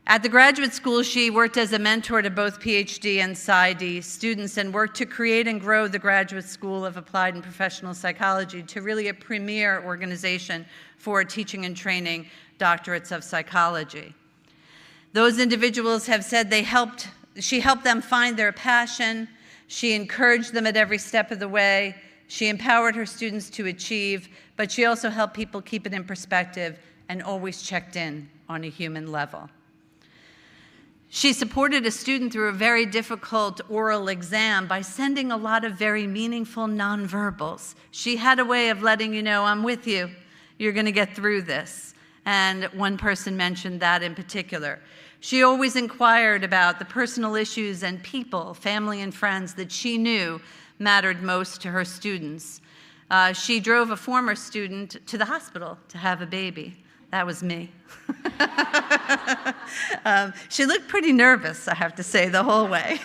At the graduate school, she worked as a mentor to both PhD and PsyD students and worked to create and grow the Graduate School of Applied and Professional Psychology to really a premier organization for teaching and training doctorates of psychology. Those individuals have said she helped them find their passion, she encouraged them at every step of the way, she empowered her students to achieve, but she also helped people keep it in perspective and always checked in on a human level. She supported a student through a very difficult oral exam by sending a lot of very meaningful nonverbals. She had a way of letting you know, I'm with you, you're going to get through this. And one person mentioned that in particular. She always inquired about the personal issues and people, family and friends, that she knew mattered most to her students. She drove a former student to the hospital to have a baby. That was me. She looked pretty nervous, I have to say, the whole way.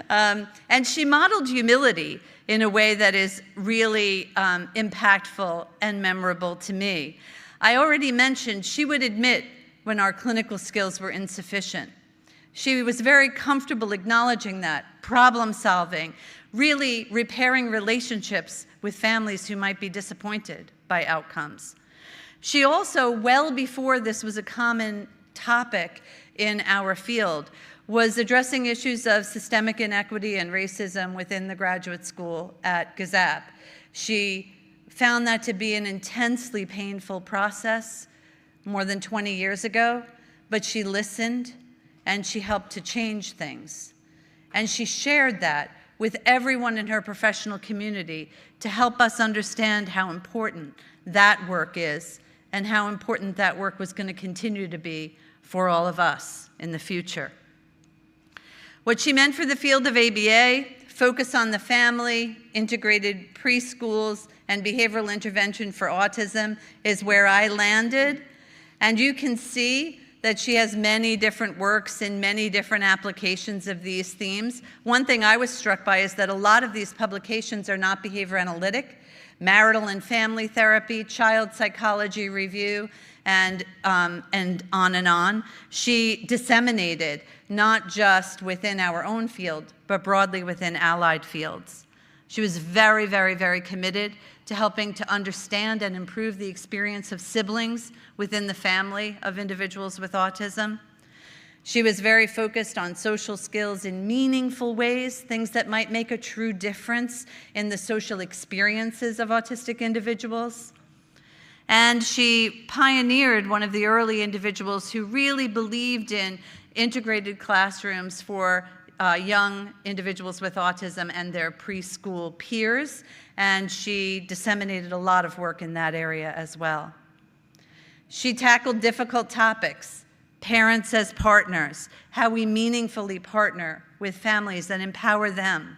And she modeled humility in a way that is really impactful and memorable to me. I already mentioned she would admit when our clinical skills were insufficient. She was very comfortable acknowledging that, problem solving, really repairing relationships with families who might be disappointed by outcomes. She also, well before this was a common topic in our field, was addressing issues of systemic inequity and racism within the graduate school at GZAP. She found that to be an intensely painful process more than 20 years ago, but she listened and she helped to change things. And she shared that with everyone in her professional community to help us understand how important that work is and how important that work was going to continue to be for all of us in the future. What she meant for the field of ABA, focus on the family, integrated preschools, and behavioral intervention for autism is where I landed. And you can see that she has many different works in many different applications of these themes. One thing I was struck by is that a lot of these publications are not behavior analytic. Marital and family therapy, child psychology review, and on and on. She disseminated not just within our own field, but broadly within allied fields. She was very, very, very committed to helping to understand and improve the experience of siblings within the family of individuals with autism. She was very focused on social skills in meaningful ways, things that might make a true difference in the social experiences of autistic individuals. And she pioneered one of the early individuals who really believed in integrated classrooms for young individuals with autism and their preschool peers, and she disseminated a lot of work in that area as well. She tackled difficult topics, parents as partners, how we meaningfully partner with families and empower them.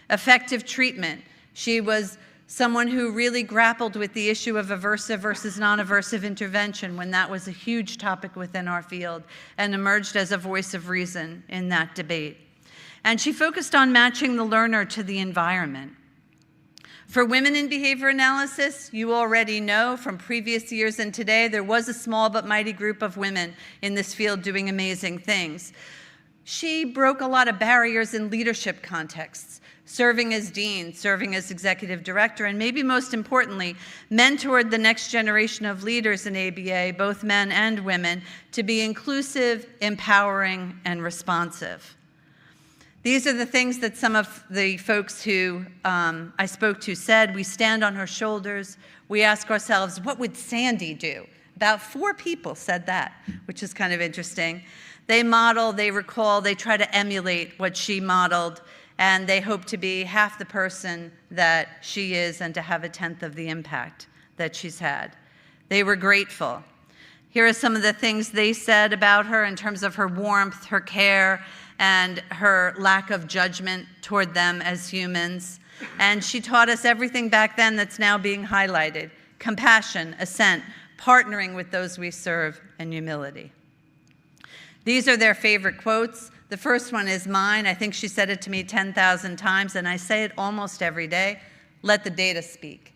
Effective treatment. She was someone who really grappled with the issue of aversive versus non-aversive intervention when that was a huge topic within our field, and emerged as a voice of reason in that debate. And she focused on matching the learner to the environment. For women in behavior analysis, you already know from previous years and today, there was a small but mighty group of women in this field doing amazing things. She broke a lot of barriers in leadership contexts, serving as dean, serving as executive director, and maybe most importantly, mentored the next generation of leaders in ABA, both men and women, to be inclusive, empowering, and responsive. These are the things that some of the folks who I spoke to said. We stand on her shoulders. We ask ourselves, what would Sandy do? About 4 people said that, which is kind of interesting. They model, they recall, they try to emulate what she modeled, and they hope to be half the person that she is and to have 1/10 of the impact that she's had. They were grateful. Here are some of the things they said about her in terms of her warmth, her care, and her lack of judgment toward them as humans. And she taught us everything back then that's now being highlighted: compassion, assent, partnering with those we serve, and humility. These are their favorite quotes. The first one is mine. I think she said it to me 10,000 times, and I say it almost every day: let the data speak.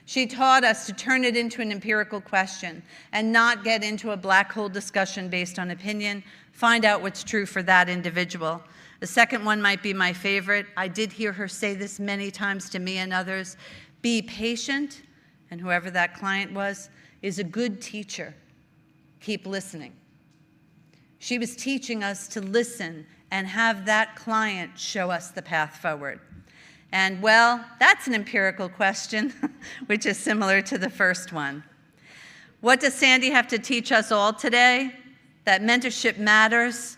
She taught us to turn it into an empirical question and not get into a black hole discussion based on opinion. Find out what's true for that individual. The second one might be my favorite. I did hear her say this many times to me and others: be patient, and whoever that client was is a good teacher. Keep listening. She was teaching us to listen and have that client show us the path forward. And well, that's an empirical question, which is similar to the first one. What does Sandy have to teach us all today? That mentorship matters,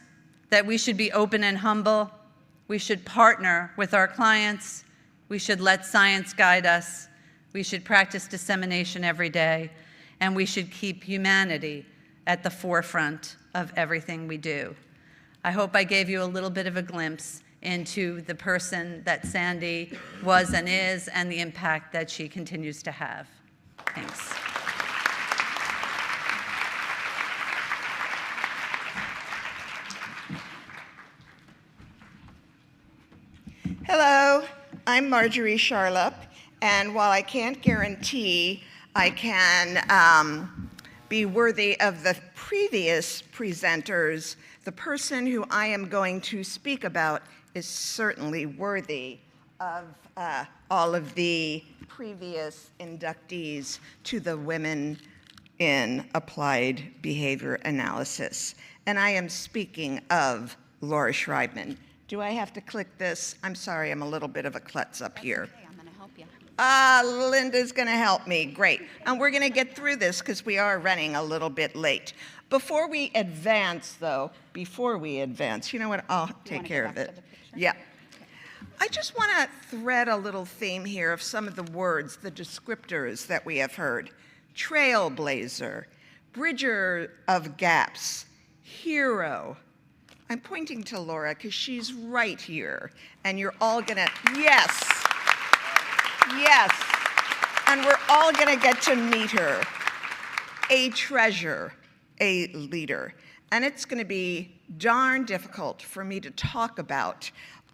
that we should be open and humble, we should partner with our clients, we should let science guide us, we should practice dissemination every day, and we should keep humanity at the forefront of everything we do. I hope I gave you a little bit of a glimpse into the person that Sandy was and is, and the impact that she continues to have. Thanks. Hello, I'm Marjorie Charlotte, and while I can't guarantee I can be worthy of the previous presenters, the person who I am going to speak about is certainly worthy of all of the previous inductees to the Women in Applied Behavior Analysis. And I am speaking of Laura Schreibman. Do I have to click this? I'm sorry, I'm a little bit of a klutz up here. Okay, I'm going to help you. Linda's going to help me. Great. And we're going to get through this because we are running a little bit late. Before we advance, though, you know what? I'll take care of it. Yeah. I just want to thread a little theme here of some of the words, the descriptors that we have heard. Trailblazer, bridger of gaps, hero. I'm pointing to Laura because she's right here, and you're all gonna, yes, and we're all gonna get to meet her. A treasure, a leader. And it's gonna be darn difficult for me to talk about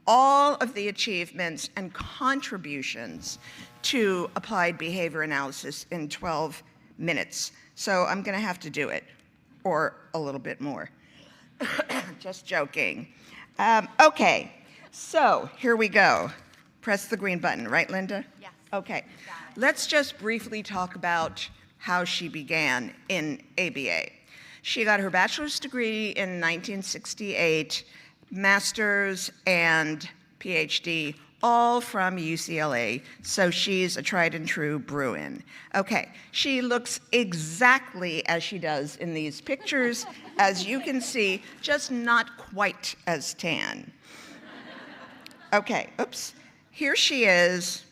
all of the achievements and contributions to applied behavior analysis in 12 minutes. So I'm gonna have to do it, or a little bit more. Just joking. Okay, so here we go. Press the green button, right, Linda? Yes. Okay. Let's just briefly talk about how she began in ABA. She got her bachelor's degree in 1968, master's and PhD, all from UCLA, so she's a tried and true Bruin. Okay, she looks exactly as she does in these pictures, as you can see, just not quite as tan. Okay, oops, here she is.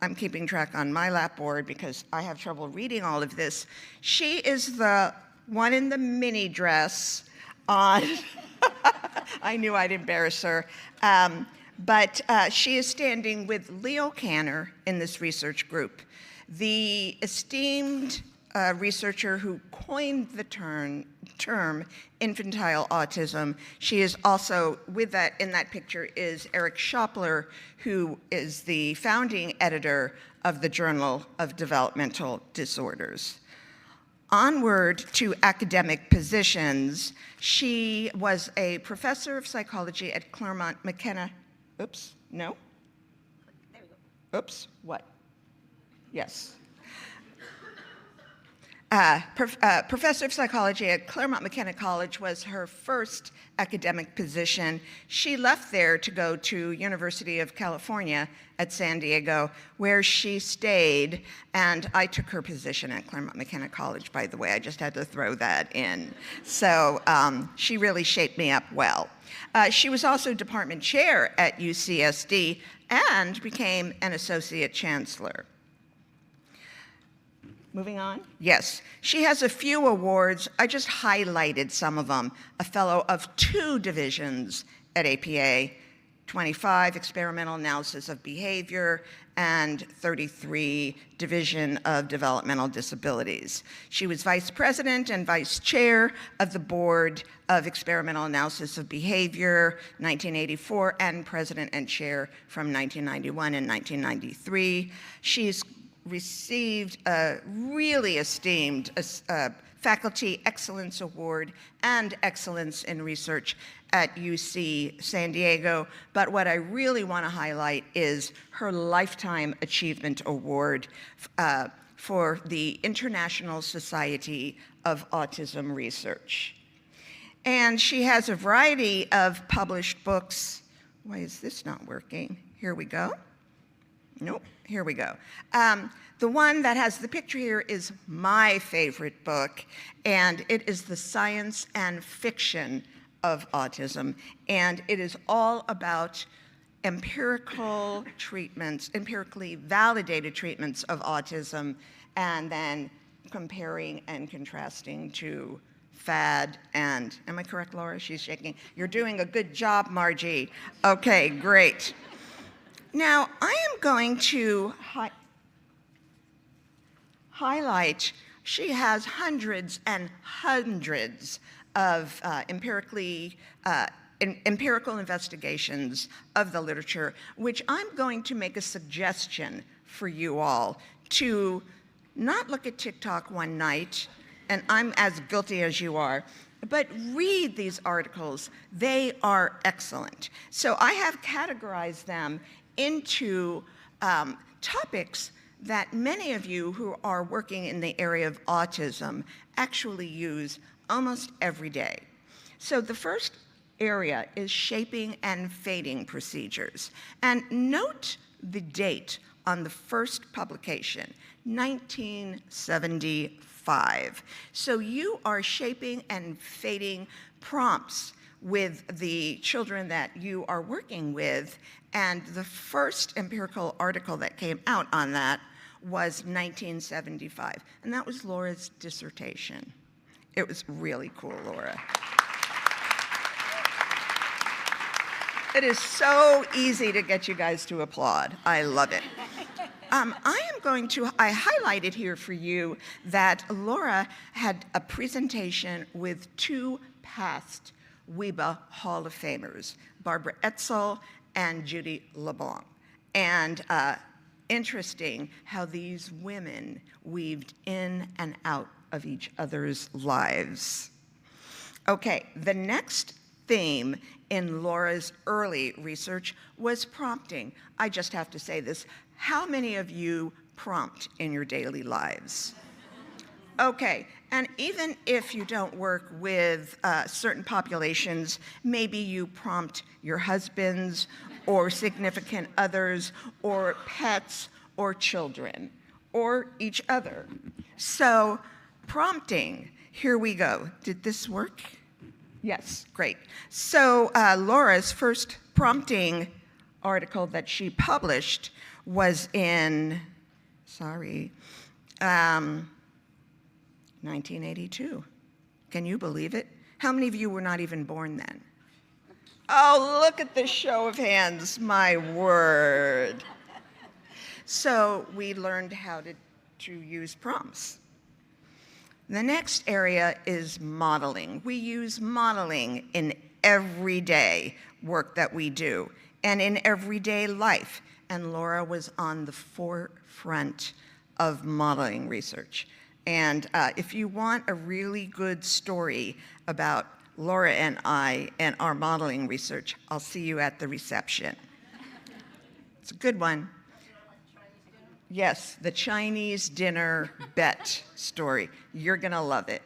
I'm keeping track on my lapboard because I have trouble reading all of this. She is the one in the mini dress on, I knew I'd embarrass her, but she is standing with Leo Kanner in this research group, the esteemed researcher who coined the term infantile autism. She is also, with that, in that picture is Eric Schopler, who is the founding editor of the Journal of Developmental Disorders. Onward to academic positions, she was a professor of psychology at Claremont McKenna. Oops, no? There we go. Oops, what? Yes. Professor of psychology at Claremont McKenna College was her first academic position. She left there to go to University of California at San Diego, where she stayed, and I took her position at Claremont McKenna College, by the way. I just had to throw that in. So she really shaped me up well. She was also department chair at UCSD and became an associate chancellor. Moving on? Yes. She has a few awards. I just highlighted some of them. A fellow of 2 divisions at APA, 25 experimental analysis of behavior, and 33 division of developmental disabilities. She was vice president and vice chair of the board of experimental analysis of behavior, 1984, and president and chair from 1991 and 1993. She's received a really esteemed Faculty Excellence Award and Excellence in Research at UC San Diego, but what I really want to highlight is her Lifetime Achievement Award for the International Society of Autism Research. And she has a variety of published books. Why is this not working? Here we go. Nope, here we go. The one that has the picture here is my favorite book, and it is The Science and Fiction of Autism, and it is all about empirical treatments, empirically validated treatments of autism, and then comparing and contrasting to fad and, am I correct, Laura? She's shaking. You're doing a good job, Margie. Okay, great. Now, I am going to highlight, she has hundreds and hundreds of empirical investigations of the literature, which I'm going to make a suggestion for you all to not look at TikTok one night, and I'm as guilty as you are, but read these articles. They are excellent. So I have categorized them into topics that many of you who are working in the area of autism actually use almost every day. So the first area is shaping and fading procedures. And note the date on the first publication, 1975. So you are shaping and fading prompts with the children that you are working with, and the first empirical article that came out on that was 1975, and that was Laura's dissertation. It was really cool, Laura. It is so easy to get you guys to applaud. I love it. I highlighted here for you that Laura had a presentation with 2 past WIBA Hall of Famers, Barbara Etzel and Judy LeBlanc. And interesting how these women weaved in and out of each other's lives. Okay, the next theme in Laura's early research was prompting. I just have to say this. How many of you prompt in your daily lives? Okay, and even if you don't work with certain populations, maybe you prompt your husbands or significant others or pets or children or each other. So prompting, here we go. Did this work? Yes, great. So Laura's first prompting article that she published was in, 1982. Can you believe it? How many of you were not even born then? Oh, look at this show of hands, my word. So we learned how to use prompts. The next area is modeling. We use modeling in everyday work that we do and in everyday life. And Laura was on the forefront of modeling research. And if you want a really good story about Laura and I and our modeling research, I'll see you at the reception. It's a good one. Yes, the Chinese dinner bet story. You're gonna love it.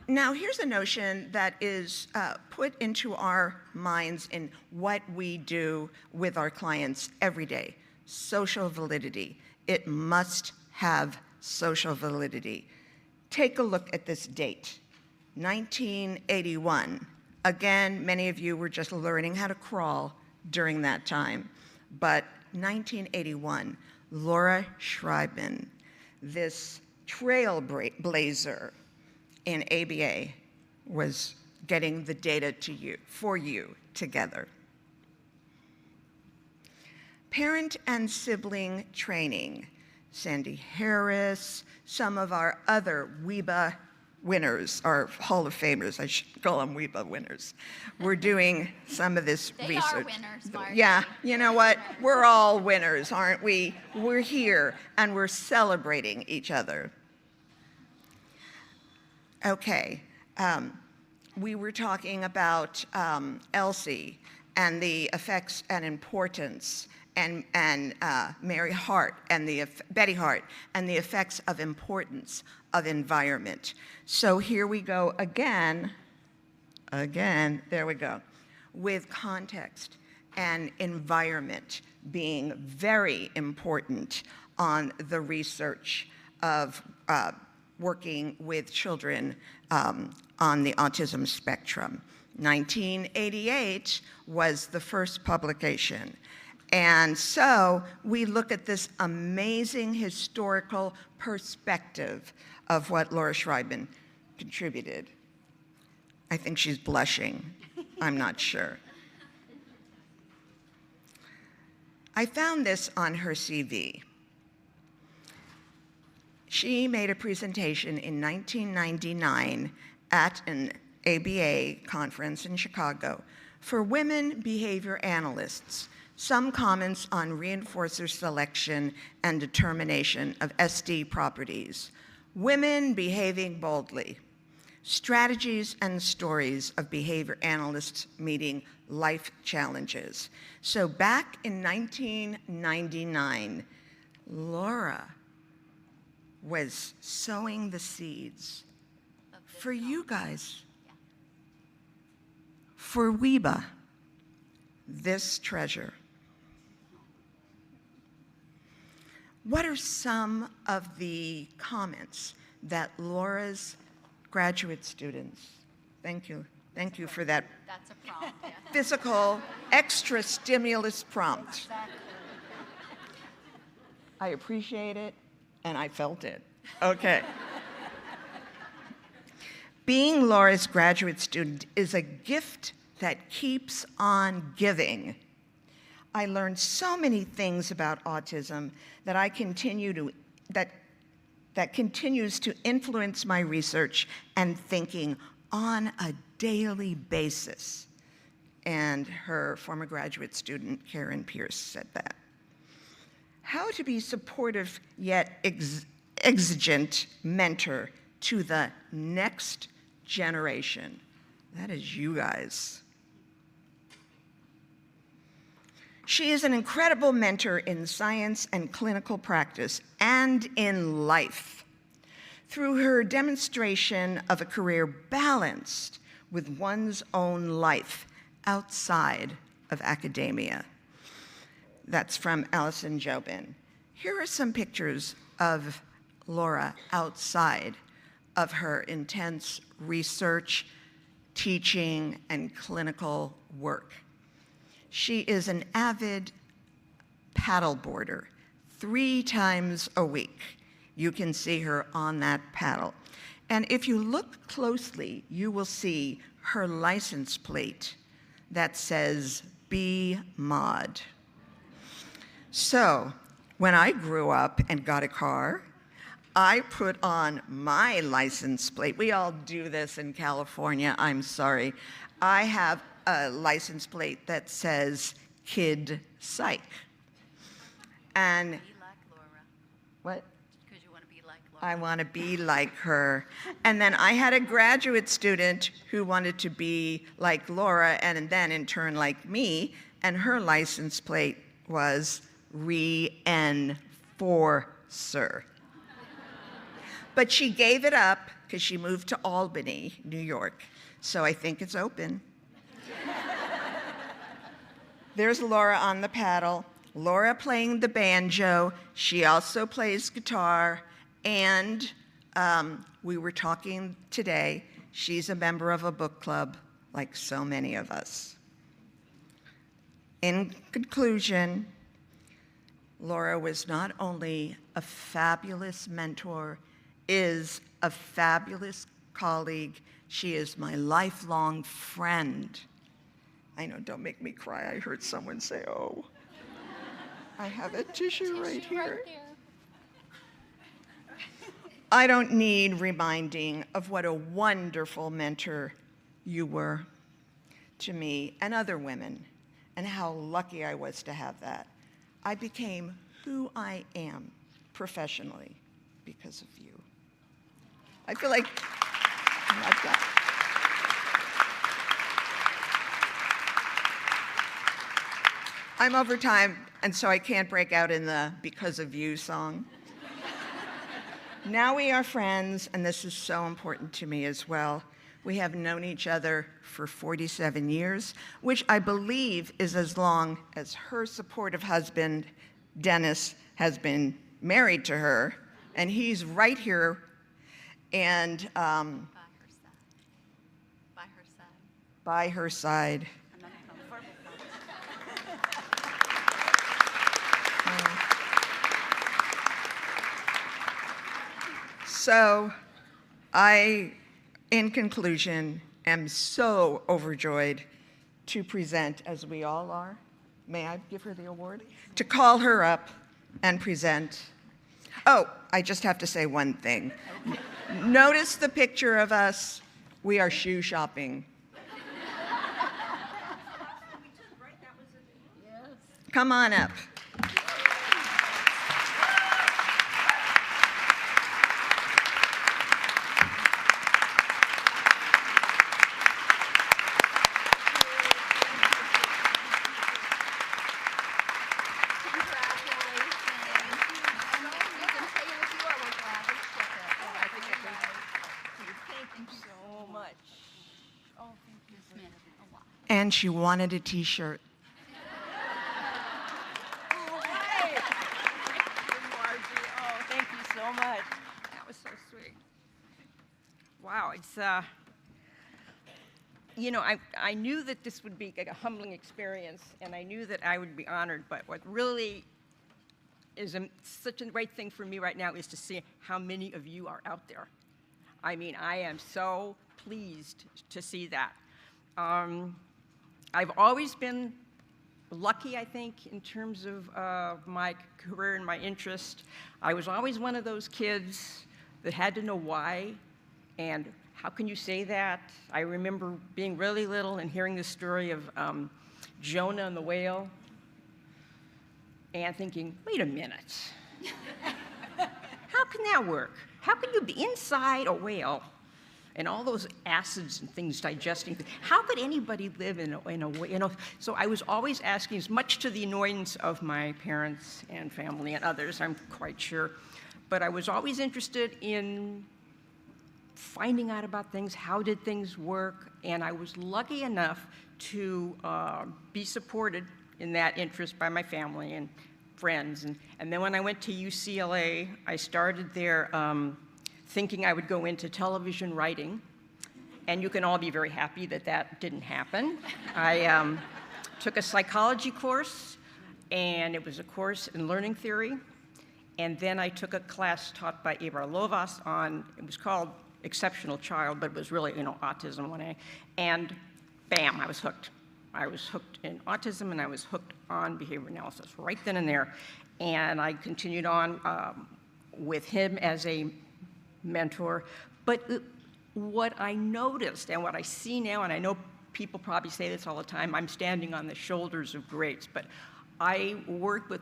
Now, here's a notion that is put into our minds in what we do with our clients every day: social validity. It must have social validity. Take a look at this date, 1981. Again, many of you were just learning how to crawl during that time, but 1981, Laura Schreibman, this trailblazer in ABA, was getting the data for you together. Parent and sibling training. Sandra Harris, some of our other WIBA winners, our Hall of Famers, I should call them WIBA winners. We're doing some of this research. They are winners, Mark. Yeah, you know what? We're all winners, aren't we? We're here and we're celebrating each other. Okay, we were talking about Elsie and the effects and importance, and Mary Hart and Betty Hart, and the effects of importance of environment. So here we go again, there we go, with context and environment being very important on the research of working with children on the autism spectrum. 1988 was the first publication. And so we look at this amazing historical perspective of what Laura Schreibman contributed. I think she's blushing. I'm not sure. I found this on her CV. She made a presentation in 1999 at an ABA conference in Chicago for women behavior analysts. Some comments on reinforcer selection and determination of SD properties. Women behaving boldly. Strategies and stories of behavior analysts meeting life challenges. So back in 1999, Laura was sowing the seeds for you guys, for WIBA, this treasure. What are some of the comments that Laura's graduate students, thank you for that. That's a prompt, yeah. Physical extra stimulus prompt. I appreciate it, and I felt it. Okay. Being Laura's graduate student is a gift that keeps on giving. I learned so many things about autism that that continues to influence my research and thinking on a daily basis. And her former graduate student, Karen Pierce, said that. How to be supportive yet exigent mentor to the next generation. That is you guys. She is an incredible mentor in science and clinical practice and in life. Through her demonstration of a career balanced with one's own life outside of academia. That's from Alison Jobin. Here are some pictures of Laura outside of her intense research, teaching, and clinical work. She is an avid paddleboarder 3 times a week. You can see her on that paddle. And if you look closely, you will see her license plate that says B mod. So when I grew up and got a car, I put on my license plate. We all do this in California, I'm sorry. I have a license plate that says Kid Psych. And Be like Laura, what? because you want to be like Laura. I want to be like her. And then I had a graduate student who wanted to be like Laura and then in turn like me, and her license plate was Reinforcer. But she gave it up because she moved to Albany, New York. So I think it's open. There's Laura on the paddle. Laura playing the banjo. She also plays guitar. And we were talking today. She's a member of a book club, like so many of us. In conclusion, Laura was not only a fabulous mentor, is a fabulous colleague. She is my lifelong friend. I know, don't make me cry. I heard someone say, oh. I have a tissue right here. I don't need reminding of what a wonderful mentor you were to me and other women, and how lucky I was to have that. I became who I am professionally because of you. I feel like I've got. I'm over time, and so I can't break out in the Because of You song. Now we are friends, and this is so important to me as well. We have known each other for 47 years, which I believe is as long as her supportive husband, Dennis, has been married to her, and he's right here. And by her side. So I, in conclusion, am so overjoyed to present, as we all are. May I give her the award? To call her up and present. Oh, I just have to say one thing. Notice the picture of us. We are shoe shopping. Come on up. And she wanted a t-shirt. Oh, thank you so much. That was so sweet. Wow, it's, you know, I knew that this would be like a humbling experience, and I knew that I would be honored, but what really is such a great thing for me right now is to see how many of you are out there. I mean, I am so pleased to see that. I've always been lucky, I think, in terms of my career and my interest. I was always one of those kids that had to know why, and how can you say that? I remember being really little and hearing the story of Jonah and the whale, and thinking, wait a minute. How can that work? How can you be inside a whale and all those acids and things digesting? How could anybody live in a way, you know? So I was always asking, much to the annoyance of my parents and family and others, I'm quite sure. But I was always interested in finding out about things, how did things work, and I was lucky enough to be supported in that interest by my family and friends. And then when I went to UCLA, I started there thinking I would go into television writing, and you can all be very happy that that didn't happen. I took a psychology course, and it was a course in learning theory, and then I took a class taught by Ivar Lovas on, it was called Exceptional Child, but it was really, you know, autism 1A, and bam, I was hooked. I was hooked in autism, and I was hooked on behavior analysis right then and there. And I continued on with him as a mentor. But what I noticed and what I see now, and I know people probably say this all the time, I'm standing on the shoulders of greats, but I worked with,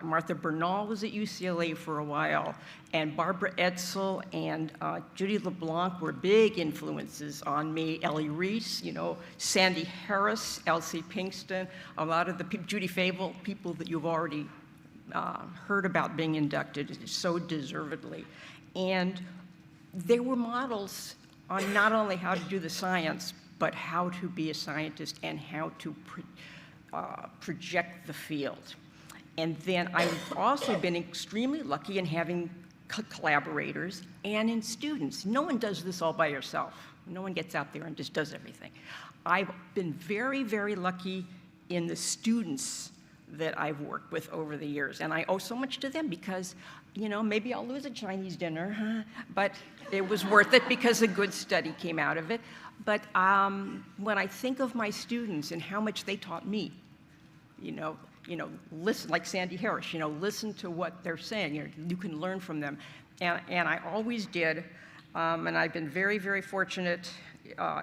Martha Bernal was at UCLA for a while, and Barbara Edsel and Judy LeBlanc were big influences on me. Ellie Reese, Sandra Harris, Elsie Pinkston, a lot of the people, Judy Fable, people that you've already heard about being inducted so deservedly. And they were models on not only how to do the science, but how to be a scientist and how to project the field. And then I've also been extremely lucky in having collaborators and in students. No one does this all by yourself. No one gets out there and just does everything. I've been very, very lucky in the students that I've worked with over the years. And I owe so much to them because, maybe I'll lose a Chinese dinner, but it was worth it because a good study came out of it. But when I think of my students and how much they taught me, listen, like Sandra Harris, listen to what they're saying. You can learn from them. And I always did. And I've been very, very fortunate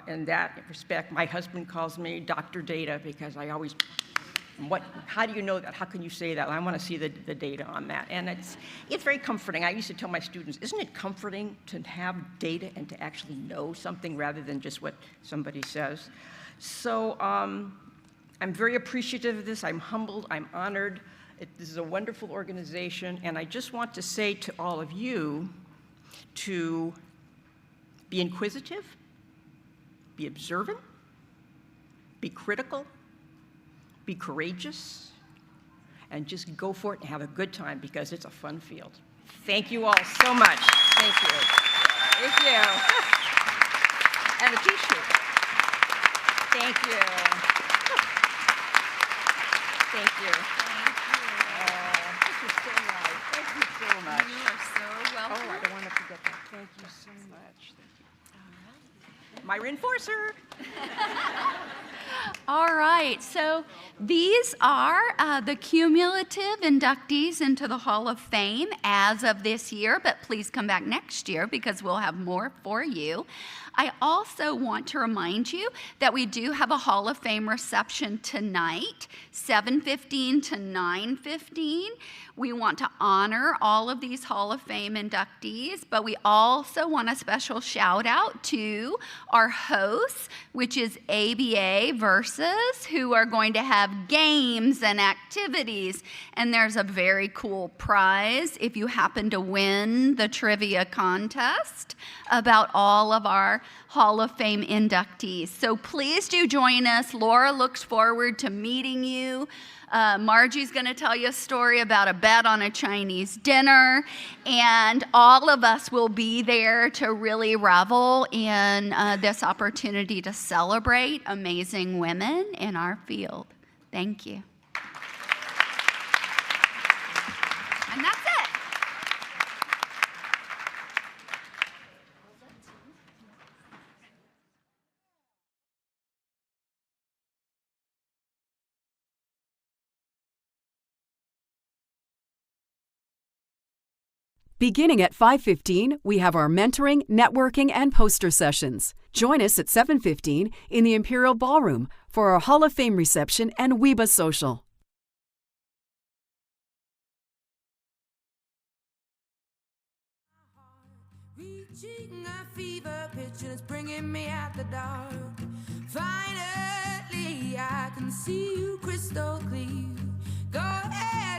in that respect. My husband calls me Dr. Data because I always, how do you know that? How can you say that? I want to see the data on that. And it's very comforting. I used to tell my students, isn't it comforting to have data and to actually know something rather than just what somebody says? So I'm very appreciative of this. I'm humbled. I'm honored. This is a wonderful organization. And I just want to say to all of you to be inquisitive, be observant, be critical, be courageous, and just go for it and have a good time because it's a fun field. Thank you all so much. Thank you. Thank you. And a t-shirt. Thank you. Thank you. This is so nice. Thank you so much. You are so welcome. Oh, I don't want to forget that. Thank you so much. Thank you. My reinforcer. All right, so these are the cumulative inductees into the Hall of Fame as of this year, but please come back next year because we'll have more for you. I also want to remind you that we do have a Hall of Fame reception tonight, 7:15 to 9:15. We want to honor all of these Hall of Fame inductees, but we also want a special shout out to our hosts, which is ABA Versus, who are going to have games and activities. And there's a very cool prize if you happen to win the trivia contest about all of our Hall of Fame inductees. So please do join us. Laura looks forward to meeting you. Margie's going to tell you a story about a bet on a Chinese dinner, and all of us will be there to really revel in this opportunity to celebrate amazing women in our field. Thank you. And that's it. Beginning at 5:15, we have our mentoring, networking, and poster sessions. Join us at 7:15 in the Imperial Ballroom for our Hall of Fame reception and WIBA social. Reaching a fever pitch and it's bringing me out the dark. Finally, I can see you crystal clear. Go ahead.